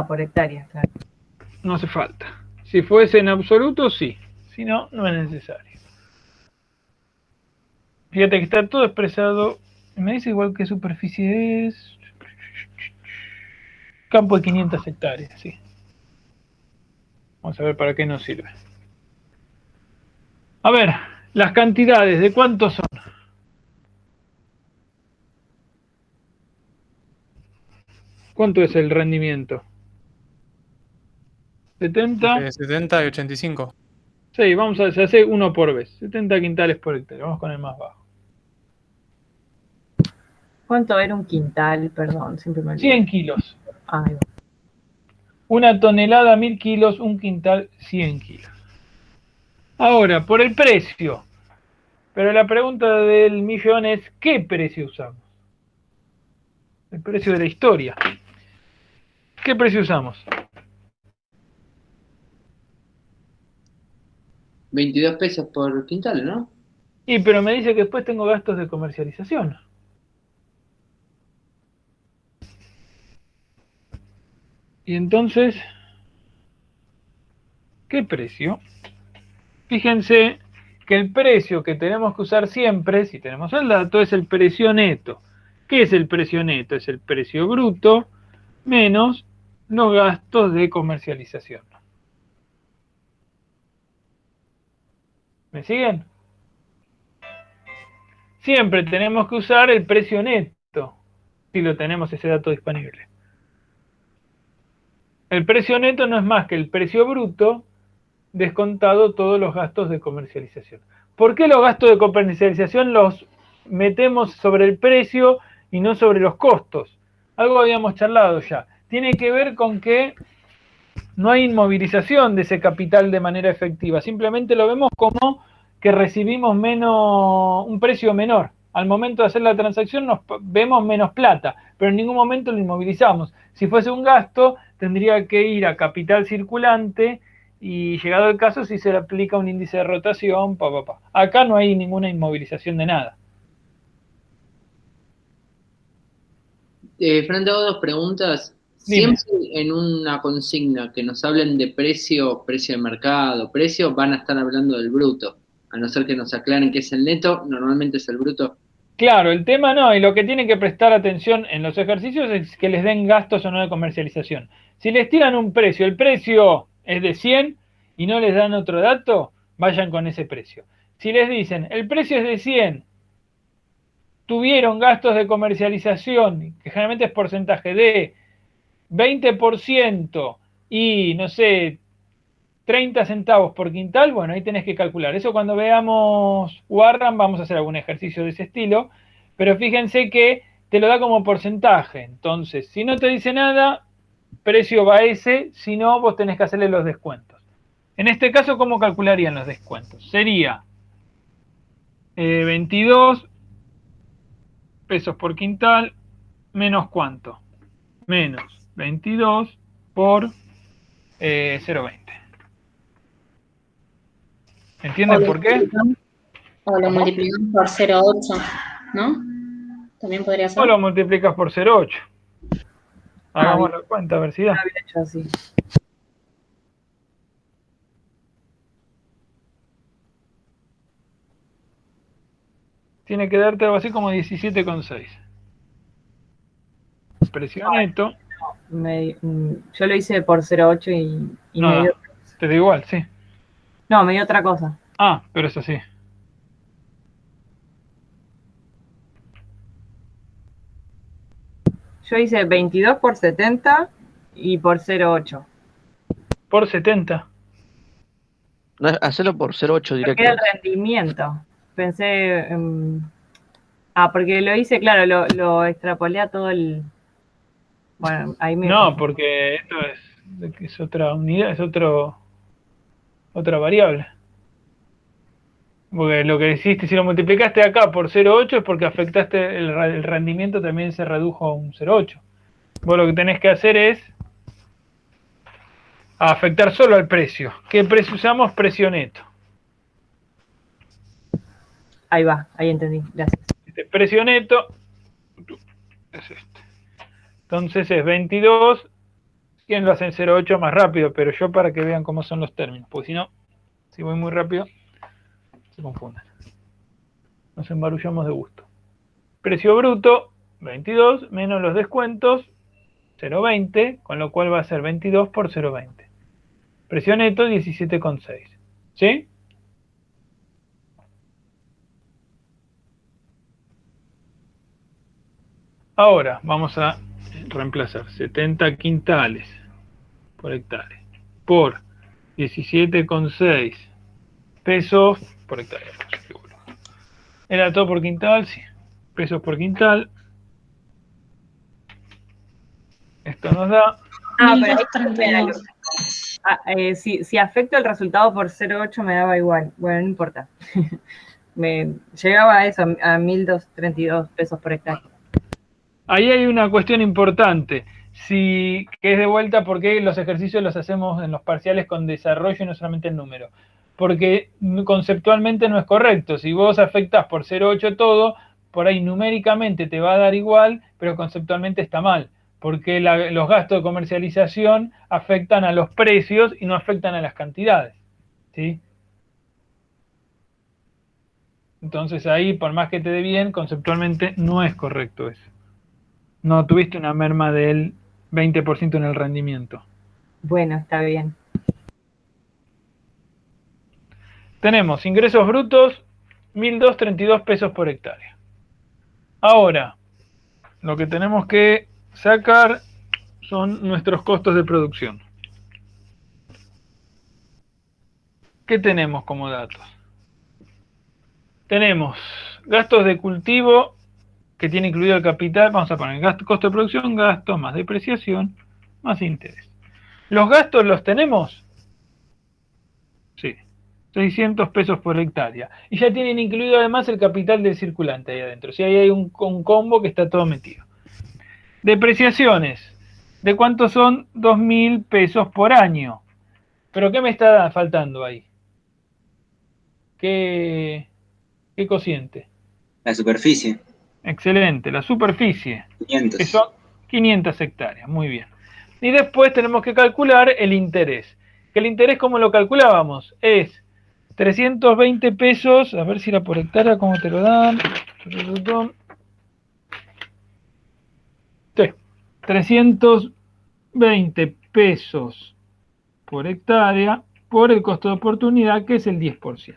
Por hectárea, claro. No hace falta. Si fuese en absoluto, sí. Si no, no es necesario. Fíjate que está todo expresado. Me dice igual qué superficie es. Campo de 500 hectáreas, sí. Vamos a ver para qué nos sirve. A ver, las cantidades, ¿de cuántos son? ¿Cuánto es el rendimiento? 70. 70 y 85. Sí, se hace 1 por vez. 70 quintales por hectárea. Vamos con el más bajo. ¿Cuánto era un quintal? Perdón, siempre me olvido. 100 kilos. Ahí va. 1 tonelada, 1000 kilos. Un quintal, 100 kilos. Ahora, por el precio. Pero la pregunta del millón es, ¿qué precio usamos? El precio de la historia. ¿Qué precio usamos? 22 pesos por quintal, ¿no? Y pero me dice que después tengo gastos de comercialización. Y entonces, ¿qué precio? Fíjense que el precio que tenemos que usar siempre, si tenemos el dato, es el precio neto. ¿Qué es el precio neto? Es el precio bruto menos los gastos de comercialización. ¿Me siguen? Siempre tenemos que usar el precio neto, si lo tenemos ese dato disponible. El precio neto no es más que el precio bruto descontado todos los gastos de comercialización. ¿Por qué los gastos de comercialización los metemos sobre el precio y no sobre los costos? Algo habíamos charlado ya. Tiene que ver con que no hay inmovilización de ese capital de manera efectiva. Simplemente lo vemos como que recibimos un precio menor. Al momento de hacer la transacción nos vemos menos plata, pero en ningún momento lo inmovilizamos. Si fuese un gasto, tendría que ir a capital circulante y llegado el caso, si se le aplica un índice de rotación, Acá no hay ninguna inmovilización de nada. Fran, te hago dos preguntas. Dime. Siempre en una consigna que nos hablen de precio, precio de mercado, precio, van a estar hablando del bruto. A no ser que nos aclaren qué es el neto, normalmente es el bruto. Claro, el tema no, y lo que tienen que prestar atención en los ejercicios es que les den gastos o no de comercialización. Si les tiran un precio, el precio es de 100 y no les dan otro dato, vayan con ese precio. Si les dicen, el precio es de 100, tuvieron gastos de comercialización, que generalmente es porcentaje de 20% y, no sé, 30 centavos por quintal, bueno, ahí tenés que calcular. Eso cuando veamos Warren vamos a hacer algún ejercicio de ese estilo, pero fíjense que te lo da como porcentaje. Entonces, si no te dice nada, precio va ese, si no, vos tenés que hacerle los descuentos. En este caso, ¿cómo calcularían los descuentos? Sería 22 pesos por quintal, menos ¿cuánto? Menos 22 por 0,20. ¿Entienden por qué? O lo multiplicamos por 0,8, ¿no? También podría ser. O lo multiplicas por 0,8. Hagamos la cuenta, a ver si da. Lo había hecho así. Tiene que darte algo así como 17,6. Precio neto. Yo lo hice por 0,8 y No, me dio... te da igual, sí. No, me dio otra cosa. Ah, pero es así. Yo hice 22 por 70 y por 0,8. Por 70. No, hacerlo por 0,8 Porque era directo. el rendimiento. Pensé... porque lo hice, claro, lo extrapolé a todo el... Bueno, ahí me... No, porque esto es otra unidad, es otra variable. Porque lo que hiciste, si lo multiplicaste acá por 0,8 es porque afectaste el rendimiento, también se redujo a un 0,8. Vos lo que tenés que hacer es afectar solo al precio. ¿Qué precio usamos? Precio neto. Ahí va, ahí entendí, gracias. Este precio neto es este. Entonces es 22. ¿Quién lo hace en 0,8 más rápido? Pero yo para que vean cómo son los términos. Porque si no, si voy muy rápido, se confunden. Nos embarullamos de gusto. Precio bruto, 22, menos los descuentos, 0,20, con lo cual va a ser 22 por 0,20. Precio neto, 17,6. ¿Sí? Ahora, vamos a reemplazar 70 quintales por hectárea por 17,6 pesos por hectárea. ¿Era todo por quintal? Sí. Pesos por quintal. Esto nos da... Pero ahí 1232. si afecto el resultado por 0,8 me daba igual. Bueno, no importa. Me llegaba a eso, a 1.232 pesos por hectárea. Ahí hay una cuestión importante. Que es de vuelta porque los ejercicios los hacemos en los parciales con desarrollo y no solamente el número. Porque conceptualmente no es correcto. Si vos afectás por 0,8 todo, por ahí numéricamente te va a dar igual, pero conceptualmente está mal. Porque los gastos de comercialización afectan a los precios y no afectan a las cantidades. ¿Sí? Entonces ahí, por más que te dé bien, conceptualmente no es correcto eso. No tuviste una merma del 20% en el rendimiento. Bueno, está bien. Tenemos ingresos brutos, 1.232 pesos por hectárea. Ahora, lo que tenemos que sacar son nuestros costos de producción. ¿Qué tenemos como datos? Tenemos gastos de cultivo, que tiene incluido el capital. Vamos a poner costo de producción, gasto más depreciación, más interés. ¿Los gastos los tenemos? Sí. 600 pesos por hectárea. Y ya tienen incluido además el capital del circulante ahí adentro. Si ahí hay un combo que está todo metido. Depreciaciones. ¿De cuánto son? 2.000 pesos por año. ¿Pero qué me está faltando ahí? ¿Qué cociente? La superficie, Excelente, la superficie. 500. Que son 500 hectáreas. Muy bien. Y después tenemos que calcular el interés. Que el interés, ¿cómo lo calculábamos? Es 320 pesos, a ver si era por hectárea, ¿cómo te lo dan? Sí, 320 pesos por hectárea por el costo de oportunidad, que es el 10%.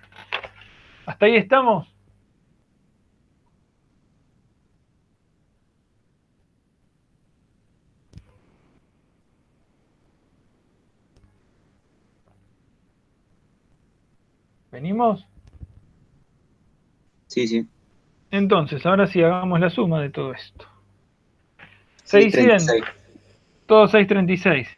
¿Hasta ahí estamos? ¿Venimos? Sí, sí. Entonces, ahora sí, hagamos la suma de todo esto. 636. 600, todo 636.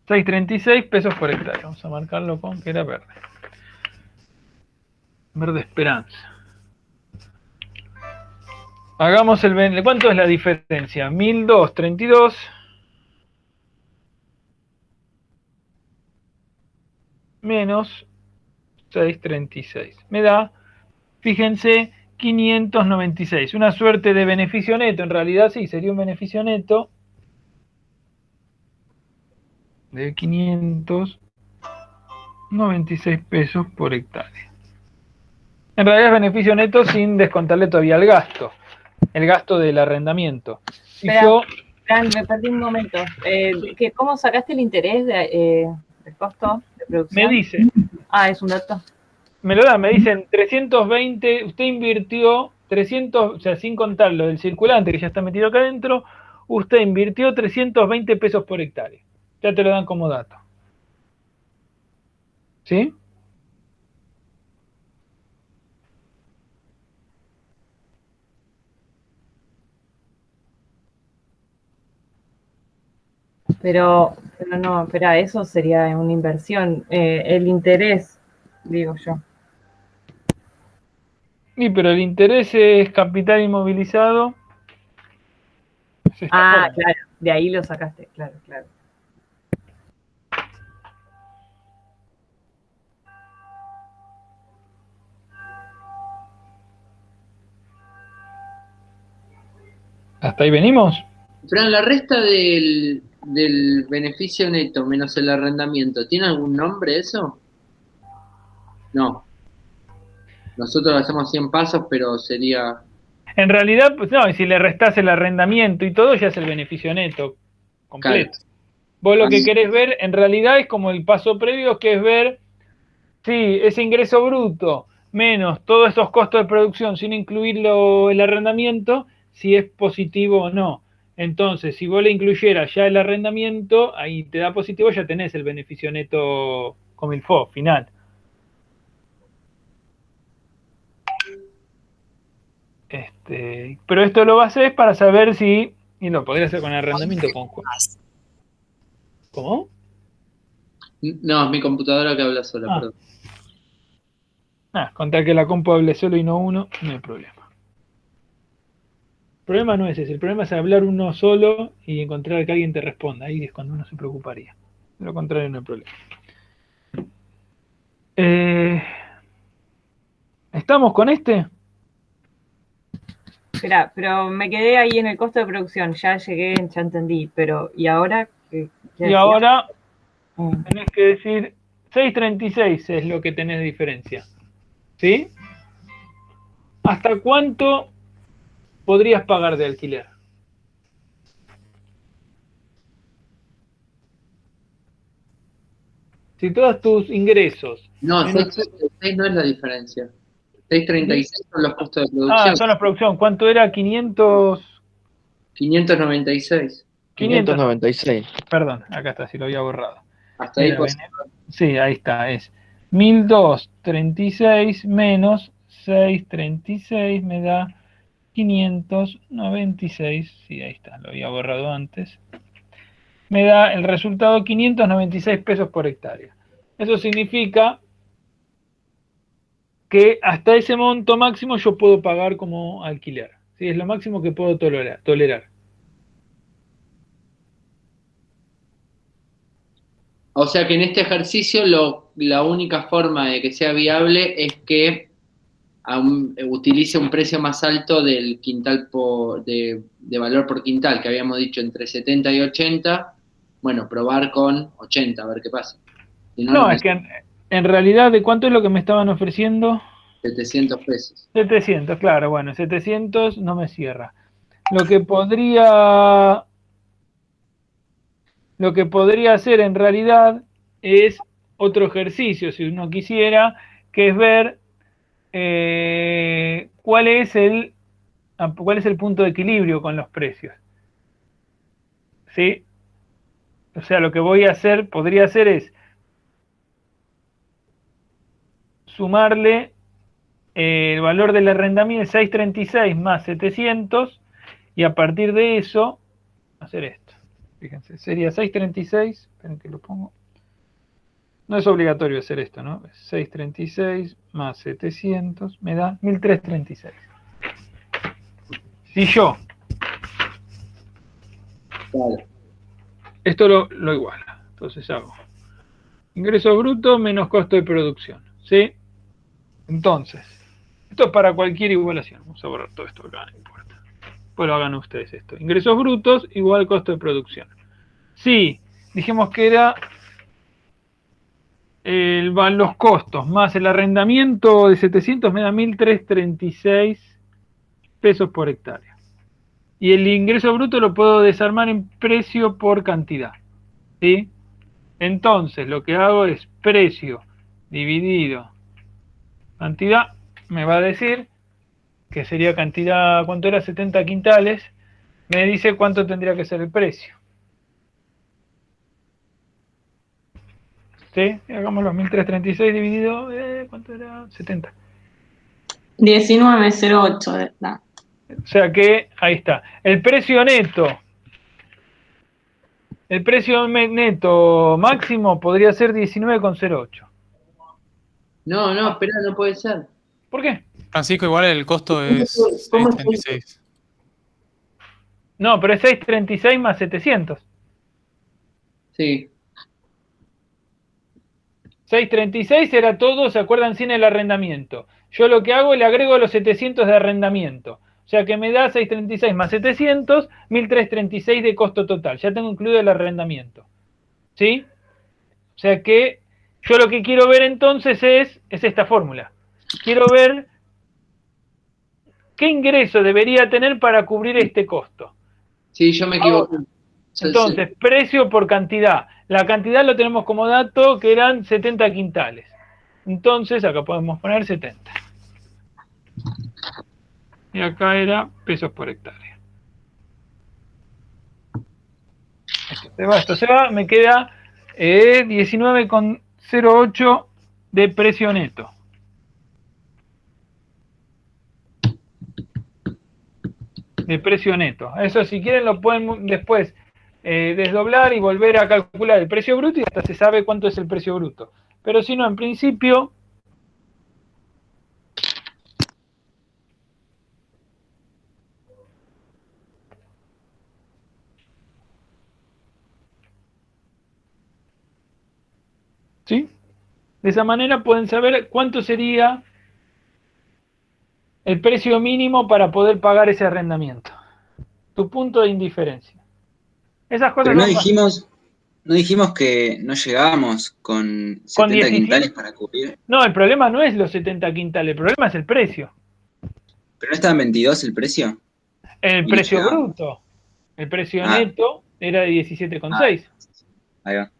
636 pesos por hectárea. Vamos a marcarlo con que era verde. Verde Esperanza. Hagamos el... ¿Cuánto es la diferencia? 1.232 menos 636. Me da, fíjense, 596. Una suerte de beneficio neto. En realidad sí, sería un beneficio neto de 596 pesos por hectárea. En realidad es beneficio neto sin descontarle todavía el gasto del arrendamiento. Y Espera, yo, Fran, me perdí un momento. ¿Cómo sacaste el interés del costo de producción? me dice, Es un dato. me lo da, me dicen 320, usted invirtió 300, o sea, sin contar lo del circulante que ya está metido acá adentro, usted invirtió 320 pesos por hectárea. Ya te lo dan como dato. ¿Sí? Pero no, espera, eso sería una inversión. El interés, digo yo. Y pero el interés es capital inmovilizado. Se escapó. Claro, de ahí lo sacaste, claro. ¿Hasta ahí venimos? Fran, la resta del beneficio neto menos el arrendamiento, ¿tiene algún nombre eso? No. Nosotros lo hacemos 100 pasos, pero sería... En realidad, pues no, y si le restás el arrendamiento y todo, ya es el beneficio neto completo. Claro. Vos lo que querés ver, en realidad, es como el paso previo, que es ver, sí, ese ingreso bruto menos todos esos costos de producción sin incluirlo el arrendamiento, si es positivo o no. Entonces, si vos le incluyeras ya el arrendamiento, ahí te da positivo, ya tenés el beneficio neto Comilfo final. Pero esto lo va a hacer para saber si, y lo podría hacer con el arrendamiento con ¿cómo? No, es mi computadora que habla sola, perdón. Contar que la compu hable solo y no uno, no hay problema. El problema no es ese, el problema es hablar uno solo y encontrar que alguien te responda. Ahí es cuando uno se preocuparía. De lo contrario no hay problema. ¿Estamos con este? Espera, pero me quedé ahí en el costo de producción. Ya llegué, ya entendí. Pero, ¿y ahora? ¿Qué Y ahora tenés que decir 6.36 es lo que tenés de diferencia. ¿Sí? ¿Hasta cuánto podrías pagar de alquiler? Si todos tus ingresos... No, 6.36 no es la diferencia. 6.36 son los costos de producción. son la producción. ¿Cuánto era? 596. 596. Perdón, acá está, si lo había borrado. Hasta ahí. Sí, ahí está. Es 1236 menos 636 me da 596. Sí, ahí está, lo había borrado antes. Me da el resultado 596 pesos por hectárea. Eso significa que hasta ese monto máximo yo puedo pagar como alquiler. ¿Sí? Es lo máximo que puedo tolerar. O sea que en este ejercicio la única forma de que sea viable es que utilice un precio más alto del quintal de valor por quintal, que habíamos dicho entre 70 y 80. Bueno, probar con 80, a ver qué pasa. Si no, es que en realidad, ¿de cuánto es lo que me estaban ofreciendo? 700 pesos. 700, claro, bueno, 700 no me cierra. Lo que podría hacer en realidad es otro ejercicio, si uno quisiera, que es ver cuál es el punto de equilibrio con los precios. ¿Sí? O sea, lo que podría hacer es sumarle el valor del arrendamiento, 636 más 700, y a partir de eso, hacer esto. Fíjense, sería 636, esperen que lo pongo. No es obligatorio hacer esto, ¿no? 636 más 700 me da 1336. Si yo esto lo iguala, entonces hago ingreso bruto menos costo de producción, ¿sí? Entonces, esto es para cualquier igualación. Vamos a borrar todo esto acá, no importa. Pues lo hagan ustedes esto. Ingresos brutos igual costo de producción. Si dijimos que era los costos más el arrendamiento de 700 me da 1336 pesos por hectárea. Y el ingreso bruto lo puedo desarmar en precio por cantidad. ¿Sí? Entonces lo que hago es precio dividido cantidad, me va a decir que sería cantidad, ¿cuánto era? 70 quintales, me dice cuánto tendría que ser el precio. ¿Sí? Hagamos los 1336 dividido, ¿cuánto era? 70. 19,08, ¿verdad? O sea que, ahí está. El precio neto máximo podría ser 19,08. No, espera, no puede ser. ¿Por qué? Francisco, igual el costo es 636. No, pero es 636 más 700. Sí. 636 era todo, ¿se acuerdan? Sin el arrendamiento. Yo lo que hago, le agrego los 700 de arrendamiento. O sea que me da 636 más 700, 1336 de costo total. Ya tengo incluido el arrendamiento. ¿Sí? O sea que yo lo que quiero ver entonces es esta fórmula. Quiero ver qué ingreso debería tener para cubrir este costo. Sí, yo me equivoco. Entonces, precio por cantidad. La cantidad lo tenemos como dato que eran 70 quintales. Entonces, acá podemos poner 70. Y acá era pesos por hectárea. Esto se va, me queda 19,08 de precio neto. De precio neto. Eso, si quieren, lo pueden después desdoblar y volver a calcular el precio bruto y hasta se sabe cuánto es el precio bruto. Pero si no, en principio, ¿sí? De esa manera pueden saber cuánto sería el precio mínimo para poder pagar ese arrendamiento. Tu punto de indiferencia. Esas cosas Pero son no dijimos que no llegábamos con 70 17. quintales para cubrir. No, el problema no es los 70 quintales, el problema es el precio. ¿Pero no estaba en 22 el precio? El Y precio llegamos. bruto. El precio Ah. neto era de 17,6. Ahí va.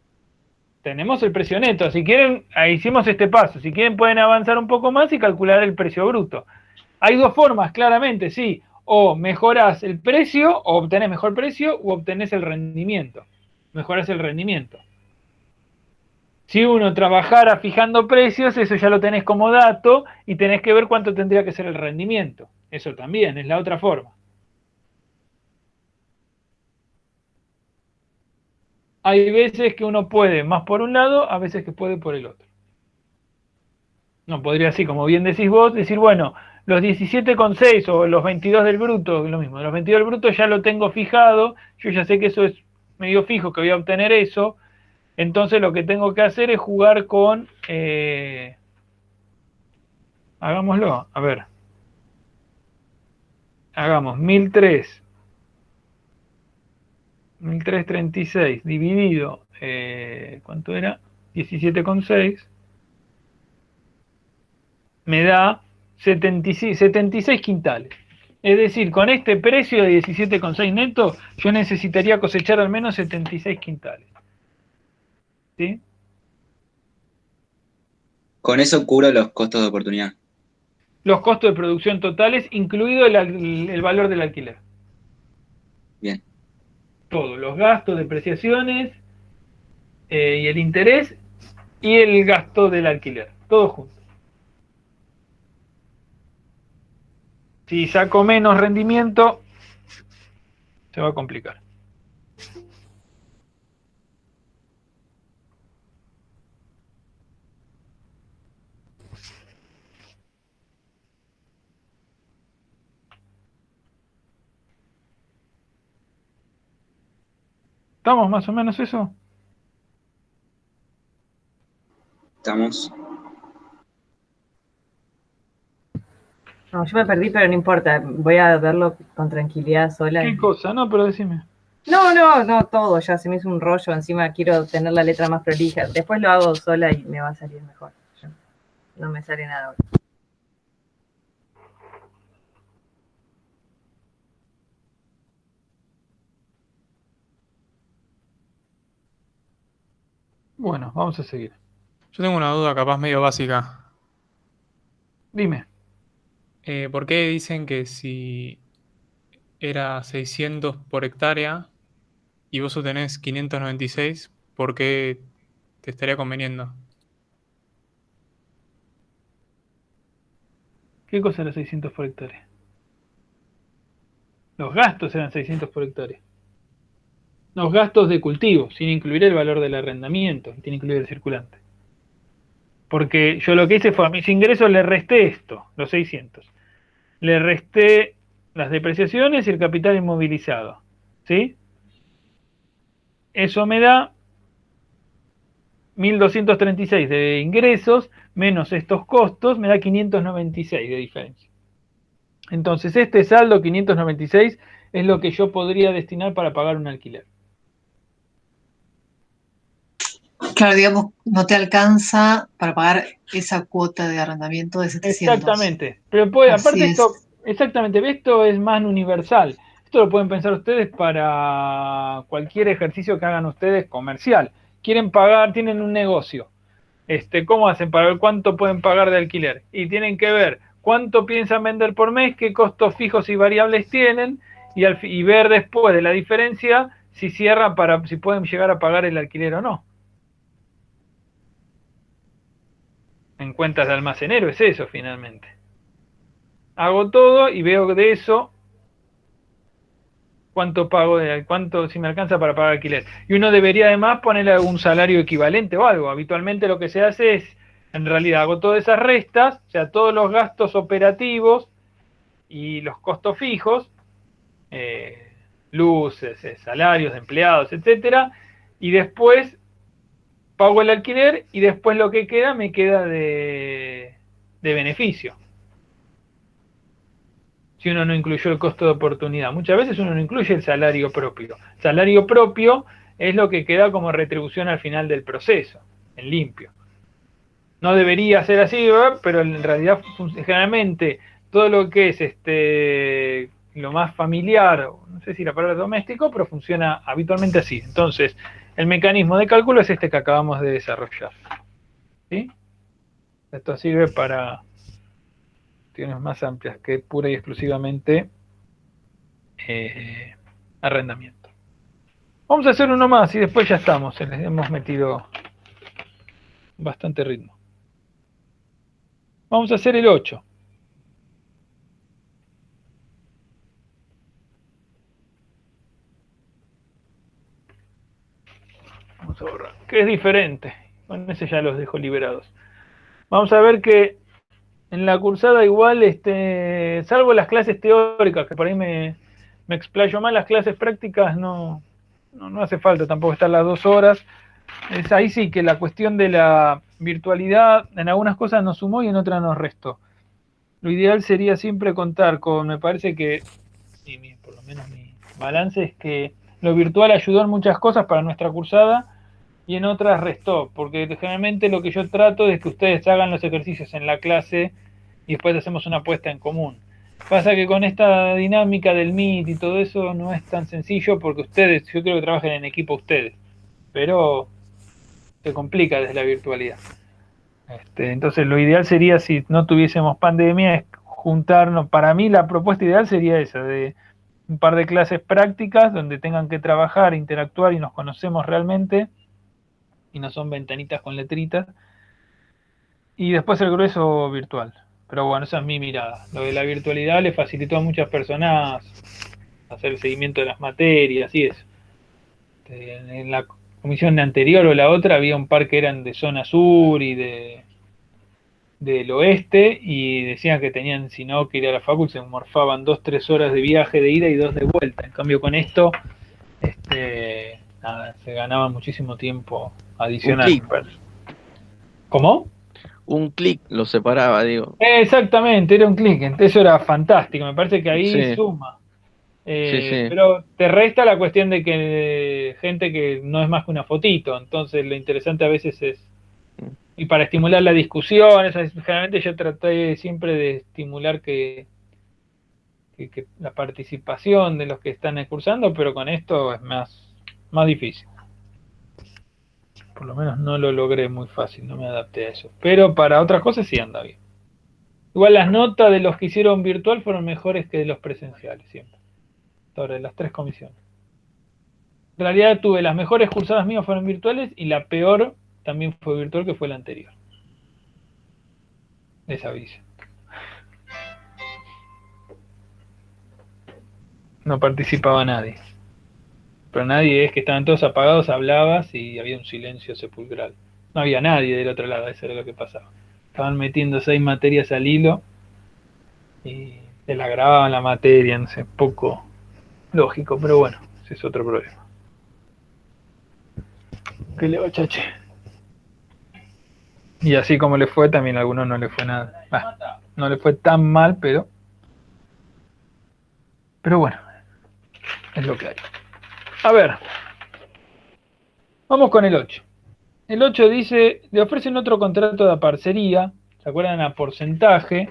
Tenemos el precio neto. Si quieren, ahí hicimos este paso. Si quieren, pueden avanzar un poco más y calcular el precio bruto. Hay dos formas, claramente, sí. O mejorás el precio, o obtenés mejor precio, o obtenés el rendimiento. Mejorás el rendimiento. Si uno trabajara fijando precios, eso ya lo tenés como dato y tenés que ver cuánto tendría que ser el rendimiento. Eso también es la otra forma. Hay veces que uno puede más por un lado, a veces que puede por el otro. No, podría así, como bien decís vos, decir, bueno, los 17,6 o los 22 del bruto, lo mismo, los 22 del bruto ya lo tengo fijado, yo ya sé que eso es medio fijo, que voy a obtener eso, entonces lo que tengo que hacer es jugar con... hagámoslo, a ver. Hagamos 1336 dividido, ¿cuánto era? 17,6. Me da 76 quintales. Es decir, con este precio de 17,6 neto, yo necesitaría cosechar al menos 76 quintales. ¿Sí? Con eso cubro los costos de oportunidad. Los costos de producción totales, incluido el valor del alquiler. Bien. Todos, los gastos, depreciaciones y el interés y el gasto del alquiler. Todo junto. Si saco menos rendimiento, se va a complicar. ¿Estamos más o menos eso? Estamos. No, yo me perdí, pero no importa. Voy a verlo con tranquilidad sola. ¿Qué cosa? No, pero decime. No, todo. Ya se me hizo un rollo. Encima quiero tener la letra más prolija. Después lo hago sola y me va a salir mejor. No me sale nada ahora. Bueno, vamos a seguir. Yo tengo una duda capaz medio básica. Dime. ¿Por qué dicen que si era 600 por hectárea y vos obtenés 596, por qué te estaría conveniendo? ¿Qué cosa era 600 por hectárea? Los gastos eran 600 por hectárea. Los gastos de cultivo, sin incluir el valor del arrendamiento, sin incluir el circulante. Porque yo lo que hice fue a mis ingresos le resté esto, los 600. Le resté las depreciaciones y el capital inmovilizado. ¿Sí? Eso me da 1.236 de ingresos, menos estos costos, me da 596 de diferencia. Entonces, este saldo 596 es lo que yo podría destinar para pagar un alquiler. Claro, digamos, no te alcanza para pagar esa cuota de arrendamiento de 700. Exactamente. Pero puede, Así aparte es. esto, exactamente, esto es más universal. Esto lo pueden pensar ustedes para cualquier ejercicio que hagan ustedes comercial. Quieren pagar, tienen un negocio. ¿cómo hacen para ver cuánto pueden pagar de alquiler? Y tienen que ver cuánto piensan vender por mes, qué costos fijos y variables tienen, y ver después de la diferencia si cierran si pueden llegar a pagar el alquiler o no. En cuentas de almacenero es eso finalmente. Hago todo y veo de eso cuánto pago, si me alcanza para pagar alquiler. Y uno debería además ponerle algún salario equivalente o algo. Habitualmente lo que se hace es, en realidad hago todas esas restas, o sea, todos los gastos operativos y los costos fijos, luces, salarios de empleados, etcétera, y después pago el alquiler y después lo que queda me queda de beneficio. Si uno no incluyó el costo de oportunidad. Muchas veces uno no incluye el salario propio. El salario propio es lo que queda como retribución al final del proceso, en limpio. No debería ser así, ¿verdad? Pero en realidad generalmente todo lo que es lo más familiar, no sé si la palabra doméstico, pero funciona habitualmente así. Entonces, el mecanismo de cálculo es este que acabamos de desarrollar. ¿Sí? Esto sirve para cuestiones más amplias que pura y exclusivamente arrendamiento. Vamos a hacer uno más y después ya estamos. Les hemos metido bastante ritmo. Vamos a hacer el 8. Vamos a borrar. Que es diferente. Con ese ya los dejo liberados. Vamos a ver que en la cursada igual, salvo las clases teóricas, que por ahí me explayo más, las clases prácticas no hace falta tampoco estar las 2 horas. Es ahí sí que la cuestión de la virtualidad en algunas cosas nos sumó y en otras nos restó. Lo ideal sería siempre contar con, me parece que, por lo menos mi balance es que lo virtual ayudó en muchas cosas para nuestra cursada y en otras restó, porque generalmente lo que yo trato es que ustedes hagan los ejercicios en la clase y después hacemos una puesta en común. Pasa que con esta dinámica del Meet y todo eso no es tan sencillo porque ustedes, yo creo que trabajen en equipo ustedes, pero se complica desde la virtualidad. Entonces lo ideal sería, si no tuviésemos pandemia, es juntarnos. Para mí la propuesta ideal sería esa, de un par de clases prácticas donde tengan que trabajar, interactuar y nos conocemos realmente, y no son ventanitas con letritas, y después el grueso virtual. Pero bueno, esa es mi mirada. Lo de la virtualidad le facilitó a muchas personas hacer el seguimiento de las materias y eso. En la comisión anterior o la otra había un par que eran de zona sur y del oeste, y decían que tenían, si no, que ir a la facu, se morfaban 2-3 horas de viaje de ida y 2 de vuelta. En cambio con esto nada, se ganaba muchísimo tiempo adicional. ¿Cómo? Un clic lo separaba, digo. Exactamente, era un clic. Eso era fantástico. Me parece que ahí Sí. suma. Sí. Pero te resta la cuestión de que gente que no es más que una fotito. Entonces lo interesante a veces es, y para estimular la discusión, generalmente yo traté siempre de estimular que la participación de los que están cursando, pero con esto es más difícil. Por lo menos no lo logré muy fácil, no me adapté a eso. Pero para otras cosas sí anda bien. Igual las notas de los que hicieron virtual fueron mejores que de los presenciales siempre. Sobre las 3 comisiones. En realidad tuve las mejores cursadas mías fueron virtuales y la peor también fue virtual, que fue la anterior. Esa aviso. No participaba nadie. Pero nadie, es que estaban todos apagados, hablabas y había un silencio sepulcral. No había nadie del otro lado, eso era lo que pasaba. Estaban metiendo 6 materias al hilo y se la grababan la materia, no sé, poco lógico, pero bueno, ese es otro problema. ¿Qué le va, chache? Y así como le fue, también a algunos no le fue nada. No le fue tan mal, pero bueno, es lo que hay. A ver, vamos con el 8. El 8 dice, le ofrecen otro contrato de parcería, ¿se acuerdan? A porcentaje,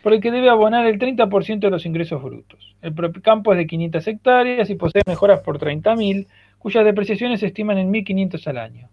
por el que debe abonar el 30% de los ingresos brutos. El campo es de 500 hectáreas y posee mejoras por 30.000, cuyas depreciaciones se estiman en 1.500 al año.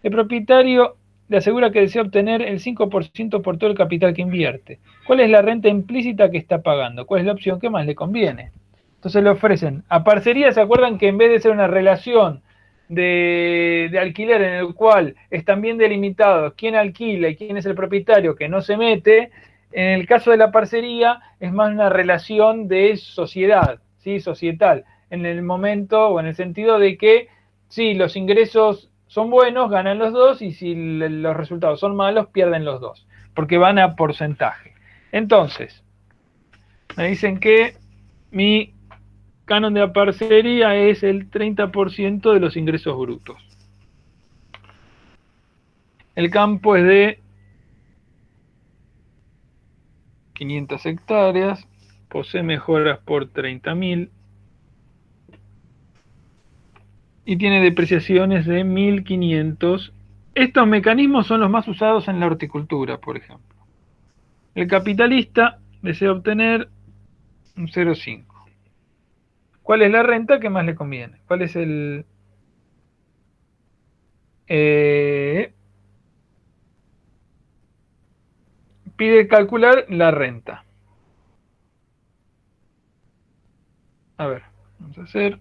El propietario le asegura que desea obtener el 5% por todo el capital que invierte. ¿Cuál es la renta implícita que está pagando? ¿Cuál es la opción que más le conviene? Entonces le ofrecen a parcería. ¿Se acuerdan que en vez de ser una relación de alquiler en el cual están bien delimitados quién alquila y quién es el propietario que no se mete, en el caso de la parcería es más una relación de sociedad, ¿sí? Societal, en el momento o en el sentido de que si los ingresos son buenos, ganan los dos, y si los resultados son malos, pierden los dos, porque van a porcentaje. Entonces, me dicen que mi canon de la parcería es el 30% de los ingresos brutos. El campo es de 500 hectáreas, posee mejoras por 30.000 y tiene depreciaciones de 1.500. Estos mecanismos son los más usados en la horticultura, por ejemplo. El capitalista desea obtener un 0,5. ¿Cuál es la renta que más le conviene? ¿Cuál es el...? Pide calcular la renta. A ver, vamos a hacer...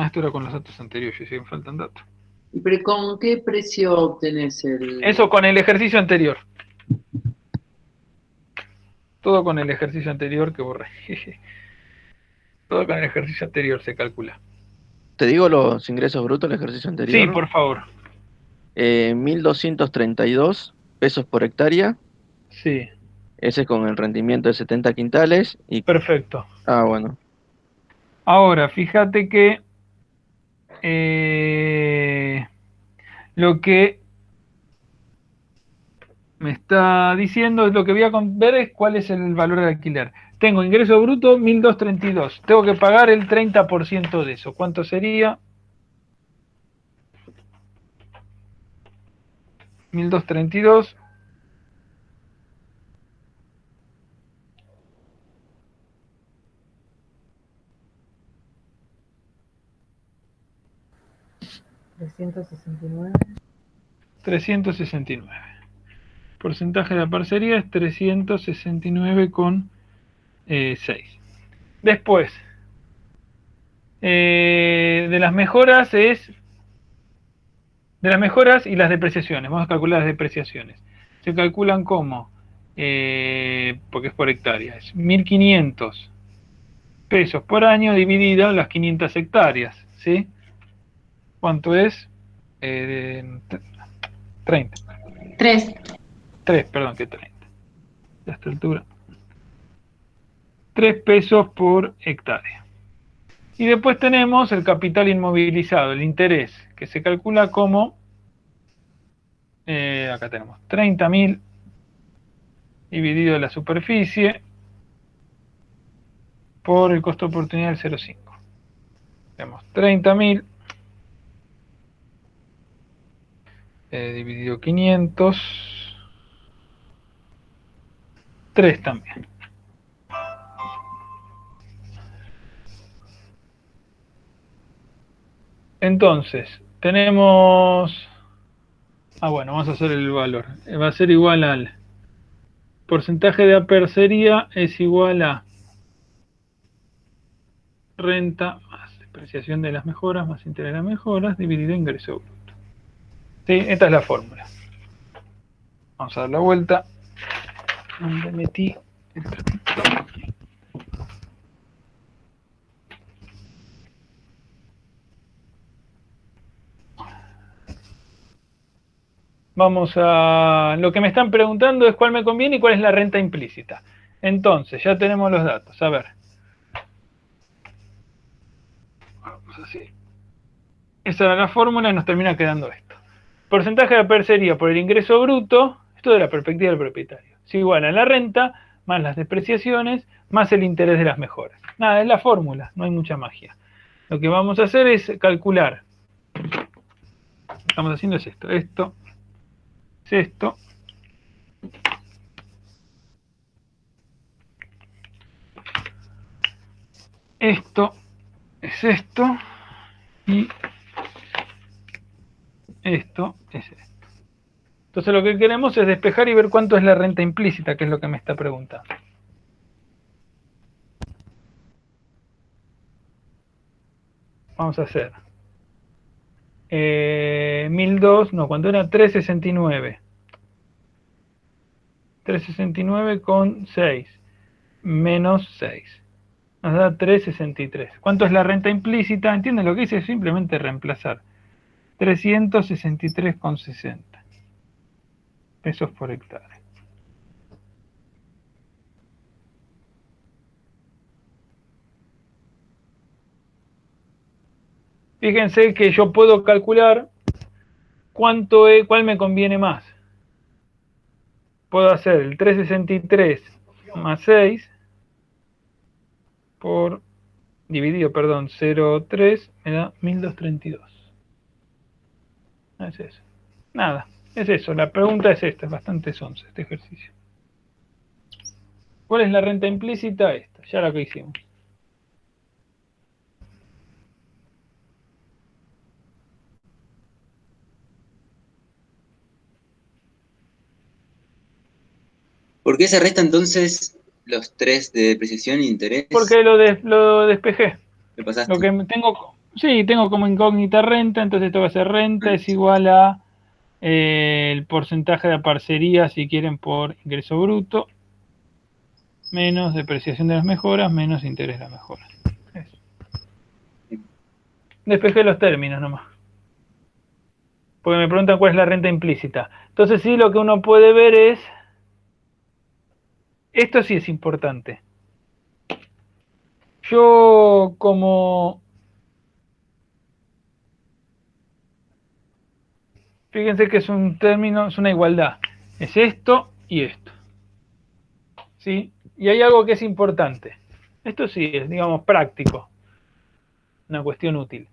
esto era con los datos anteriores, si me faltan datos. ¿Pero con qué precio obtenés el...? Eso con el ejercicio anterior. Todo con el ejercicio anterior que borré. Todo con el ejercicio anterior se calcula. ¿Te digo los ingresos brutos del ejercicio anterior? Sí, por favor. 1.232 pesos por hectárea. Sí. Ese es con el rendimiento de 70 quintales. Y... Perfecto. Bueno. Ahora, fíjate que lo que me está diciendo es lo que voy a ver es cuál es el valor de alquiler. Tengo ingreso bruto 1.232. Tengo que pagar el 30% de eso. ¿Cuánto sería? 1.232. $369. Porcentaje de la parcería es 369,6. Después, de las mejoras y las depreciaciones. Vamos a calcular las depreciaciones. Se calculan como, porque es por hectárea, es 1.500 pesos por año dividido en las 500 hectáreas, ¿sí? ¿Cuánto es? 30. 3. 3, perdón, que 30. A esta altura. 3 pesos por hectárea. Y después tenemos el capital inmovilizado, el interés, que se calcula como, acá tenemos 30.000 dividido la superficie por el costo de oportunidad del 0,5. Tenemos 30.000 dividido 500, 3 también. Entonces, tenemos... bueno, vamos a hacer el valor. Va a ser igual al porcentaje de aparcería es igual a renta más depreciación de las mejoras más interés de las mejoras dividido ingreso bruto. ¿Sí? Esta es la fórmula. Vamos a dar la vuelta. ¿Dónde metí el trapito? Vamos a... Lo que me están preguntando es cuál me conviene y cuál es la renta implícita. Entonces, ya tenemos los datos. A ver. Vamos así. Esa era la fórmula y nos termina quedando esto. Porcentaje de aparcería por el ingreso bruto, esto de la perspectiva del propietario, es igual a la renta, más las depreciaciones, más el interés de las mejoras. Nada, es la fórmula, no hay mucha magia. Lo que vamos a hacer es calcular. Lo que estamos haciendo es esto. Esto es esto. esto es esto y esto es esto. Entonces lo que queremos es despejar y ver cuánto es la renta implícita, que es lo que me está preguntando. Vamos a hacer 1002, no, ¿cuánto era? 369. 369 con 6 menos 6. Nos da 363. ¿Cuánto es la renta implícita? ¿Entienden lo que hice? Simplemente reemplazar. 363,60 pesos por hectárea. Fíjense que yo puedo calcular cuál me conviene más. Puedo hacer el 363 más 6 por dividido, perdón, 0,3 me da 1232. Es eso. Nada, es eso. La pregunta es esta, es bastante sonsa este ejercicio. ¿Cuál es la renta implícita? Esta, ya la que hicimos. ¿Por qué se resta entonces los 3 de depreciación e interés? Porque lo despejé. ¿Me pasaste? Lo que tengo, sí, tengo como incógnita renta, entonces esto va a ser renta es igual a el porcentaje de parcería, si quieren, por ingreso bruto, menos depreciación de las mejoras, menos interés de las mejoras. Eso. Despejé los términos nomás. Porque me preguntan cuál es la renta implícita. Entonces sí, lo que uno puede ver es... Esto sí es importante. Yo como... Fíjense que es un término, es una igualdad. Es esto y esto. ¿Sí? Y hay algo que es importante. Esto sí es, digamos, práctico. Una cuestión útil.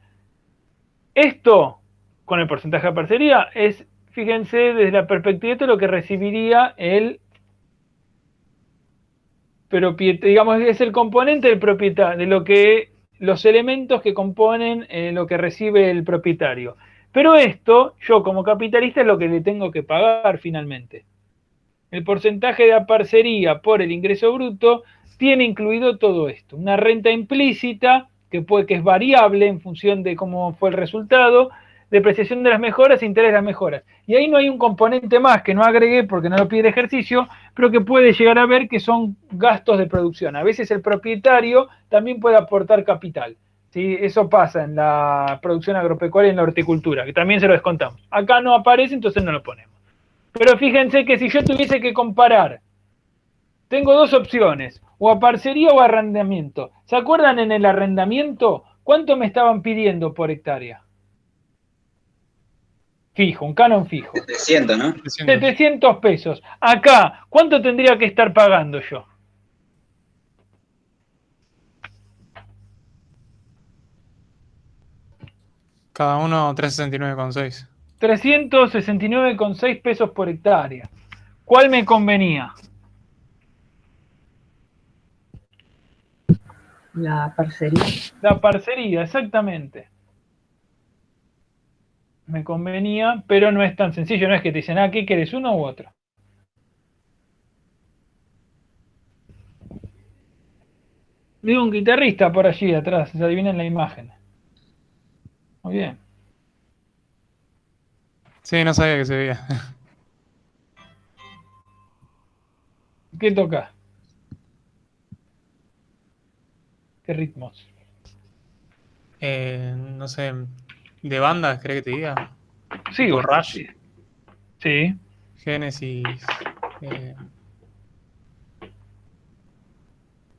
Esto, con el porcentaje de parcería, es, fíjense, desde la perspectiva de lo que recibiría el propietario, digamos, es el componente del propietario, de lo que, los elementos que componen lo que recibe el propietario. Pero esto, yo como capitalista, es lo que le tengo que pagar finalmente. El porcentaje de parcería por el ingreso bruto tiene incluido todo esto. Una renta implícita, que es variable en función de cómo fue el resultado, depreciación de las mejoras e interés de las mejoras. Y ahí no hay un componente más que no agregué porque no lo pide el ejercicio, pero que puede llegar a ver que son gastos de producción. A veces el propietario también puede aportar capital. ¿Sí? Eso pasa en la producción agropecuaria y en la horticultura, que también se lo descontamos. Acá no aparece, entonces no lo ponemos. Pero fíjense que si yo tuviese que comparar, tengo dos opciones, o a parcería o a arrendamiento. ¿Se acuerdan en el arrendamiento cuánto me estaban pidiendo por hectárea? Fijo, un canon fijo. 700, ¿no? 700 pesos. Acá, ¿cuánto tendría que estar pagando yo? Cada uno 369,6. 369,6 pesos por hectárea. ¿Cuál me convenía? La parcería. La parcería, exactamente. Me convenía, pero no es tan sencillo. No es que te dicen, ¿qué querés, uno u otro? Veo un guitarrista por allí atrás, se adivinan la imagen. Muy bien. Sí, no sabía que se veía. ¿Qué toca? ¿Qué ritmos? No sé, de bandas, ¿crees que te diga? Sí, Tipo bueno, Rush, sí. Genesis.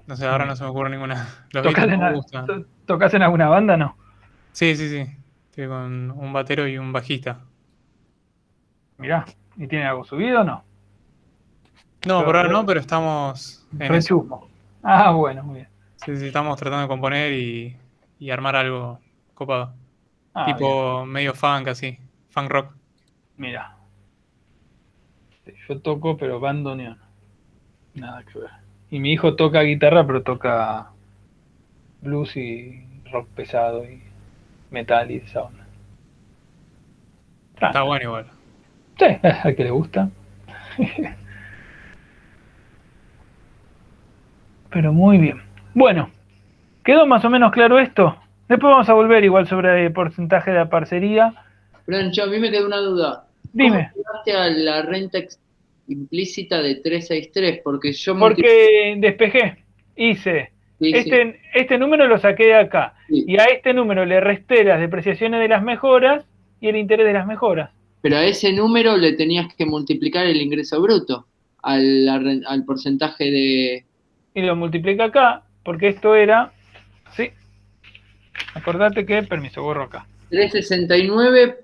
No sé, ahora no se me ocurre ninguna. Los Beatles me gustan. ¿Tocás en alguna banda, no? Sí, sí, sí. Estoy con un batero y un bajista. Mirá, ¿y tiene algo subido o no? No, por ahora no, pero estamos en eso. Rechusmo. Ah, bueno, muy bien. Sí, sí, estamos tratando de componer y armar algo copado. Tipo medio funk, así. Funk rock. Mirá. Yo toco, pero bandoneón. Nada que ver. Y mi hijo toca guitarra, pero toca blues y rock pesado y metal y esa onda. Está bueno igual. Sí, al que le gusta. Pero muy bien. Bueno, ¿quedó más o menos claro esto? Después vamos a volver igual sobre el porcentaje de parcería. Francho, a mí me quedó una duda. Dime. ¿Cómo llegaste a la renta implícita de 363? Porque yo Porque despejé, hice. Sí, este número lo saqué de acá. Sí. Y a este número le resté las depreciaciones de las mejoras y el interés de las mejoras. Pero a ese número le tenías que multiplicar el ingreso bruto al porcentaje de... Y lo multiplica acá, porque esto era... ¿Sí? Acordate que... Permiso, borro acá. 369.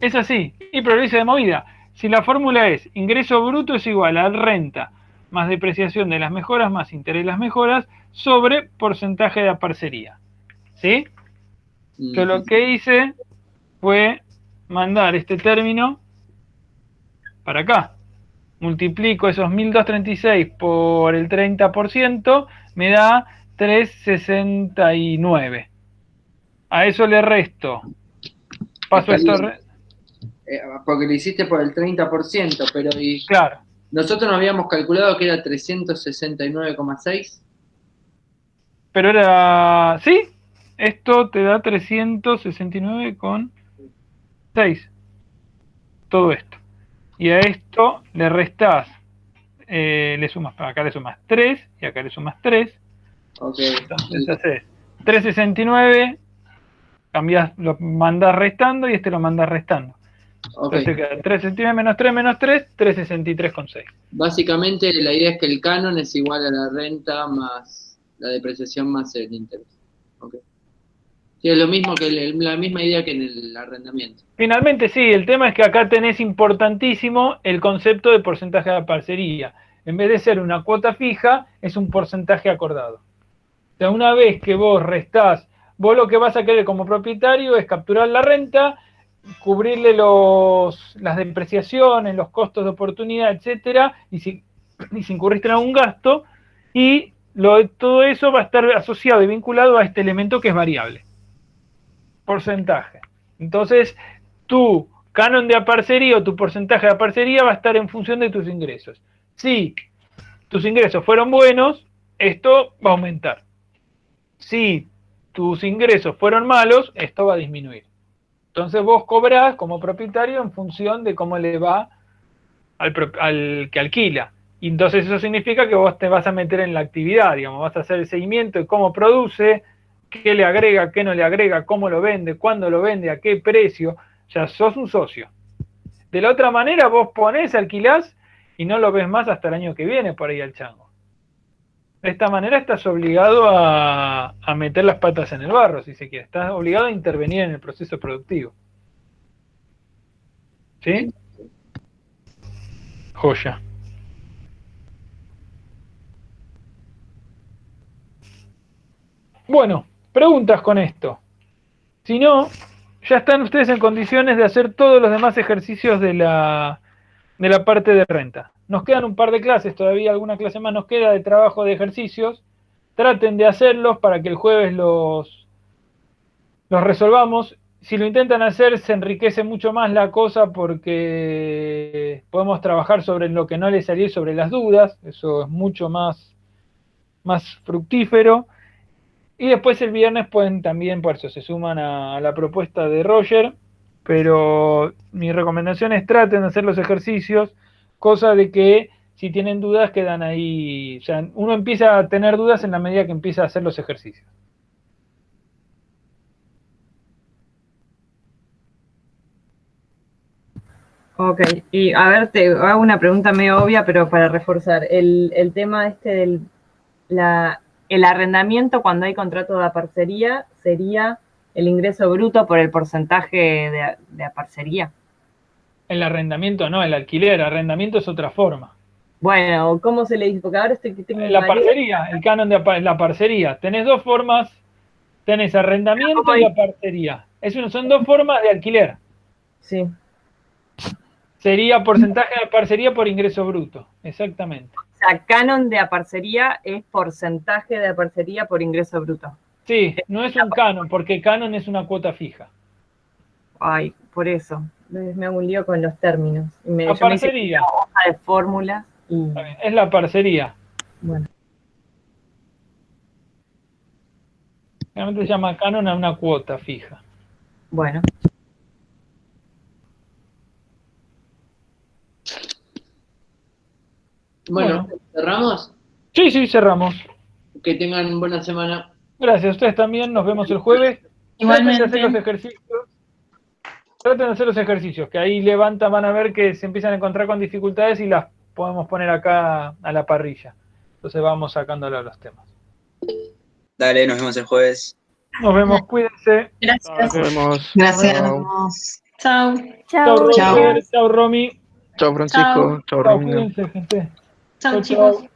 Es así. Y pero lo hice de movida. Si la fórmula es ingreso bruto es igual a renta más depreciación de las mejoras más interés de las mejoras sobre porcentaje de parcería. ¿Sí? Yo lo que hice fue mandar este término para acá. Multiplico esos 1236 por el 30%, me da 369. A eso le resto. Paso esto... Porque lo hiciste por el 30%, pero claro. Nosotros nos habíamos calculado que era 369,6. Pero era... ¿Sí? Esto te da 369,6. Todo esto. Y a esto le restás, le sumas, acá le sumas 3 y acá le sumas 3. Okay. Entonces haces 369, cambias, lo mandás restando y este lo mandás restando. Okay. Entonces queda 369 menos 3, 363,6. Básicamente la idea es que el canon es igual a la renta más la depreciación más el interés. Okay. Sí, es lo mismo que la misma idea que en el arrendamiento. Finalmente sí, el tema es que acá tenés importantísimo el concepto de porcentaje de parcería. En vez de ser una cuota fija, es un porcentaje acordado. O sea, una vez que vos restás, vos lo que vas a querer como propietario es capturar la renta, cubrirle las depreciaciones, los costos de oportunidad, etcétera, y si incurriste en algún gasto, y todo eso va a estar asociado y vinculado a este elemento que es variable. Porcentaje. Entonces, tu canon de aparcería o tu porcentaje de aparcería va a estar en función de tus ingresos. Si tus ingresos fueron buenos, esto va a aumentar. Si tus ingresos fueron malos, esto va a disminuir. Entonces vos cobrás como propietario en función de cómo le va al que alquila. Y entonces eso significa que vos te vas a meter en la actividad, digamos, vas a hacer el seguimiento de cómo produce, qué le agrega, qué no le agrega, cómo lo vende, cuándo lo vende, a qué precio. O sea, sos un socio. De la otra manera, vos ponés, alquilás y no lo ves más hasta el año que viene por ahí al chango. De esta manera estás obligado a meter las patas en el barro, si se quiere. Estás obligado a intervenir en el proceso productivo. ¿Sí? Joya. Bueno, preguntas con esto. Si no, ya están ustedes en condiciones de hacer todos los demás ejercicios de la parte de renta. Nos quedan un par de clases, todavía alguna clase más nos queda de trabajo de ejercicios. Traten de hacerlos para que el jueves los resolvamos. Si lo intentan hacer, se enriquece mucho más la cosa porque podemos trabajar sobre lo que no les salió y sobre las dudas. Eso es mucho más fructífero. Y después el viernes pueden también, por eso se suman a la propuesta de Roger, pero mi recomendación es traten de hacer los ejercicios, cosa de que si tienen dudas quedan ahí, o sea, uno empieza a tener dudas en la medida que empieza a hacer los ejercicios. Ok, y a ver, te hago una pregunta medio obvia, pero para reforzar. El tema del el arrendamiento cuando hay contrato de aparcería sería el ingreso bruto por el porcentaje de aparcería. El arrendamiento no, el alquiler, arrendamiento es otra forma. Bueno, ¿cómo se le dice? Porque ahora tengo la parcería, el canon de la parcería. Tenés dos formas, tenés arrendamiento y aparcería. Son dos formas de alquiler. Sí. Sería porcentaje de aparcería por ingreso bruto, exactamente. O sea, canon de aparcería es porcentaje de aparcería por ingreso bruto. Sí, no es un canon, porque canon es una cuota fija. Ay, por eso. Entonces me hago un lío con los términos. Y La yo me hice parcería. una hoja de fórmulas y Está bien, es la parcería. bueno. Realmente se llama canon a una cuota fija. Bueno. Bueno, ¿cerramos? Sí, sí, cerramos. Que tengan buena semana. Gracias, ustedes también. Nos vemos el jueves. Igualmente. Traten de hacer los ejercicios. Traten de hacer los ejercicios, que ahí levantan, van a ver que se empiezan a encontrar con dificultades y las podemos poner acá a la parrilla. Entonces vamos sacándole a los temas. Dale, nos vemos el jueves. Nos vemos, cuídense. Gracias. Nos vemos. Gracias, Chao. nos vemos. Chao. Chao, Chao. Roger. Chao, Romy. Chao, Francisco. Chao, Chao, Romina. cuídense, gente. Chao, Chao, chicos. chao.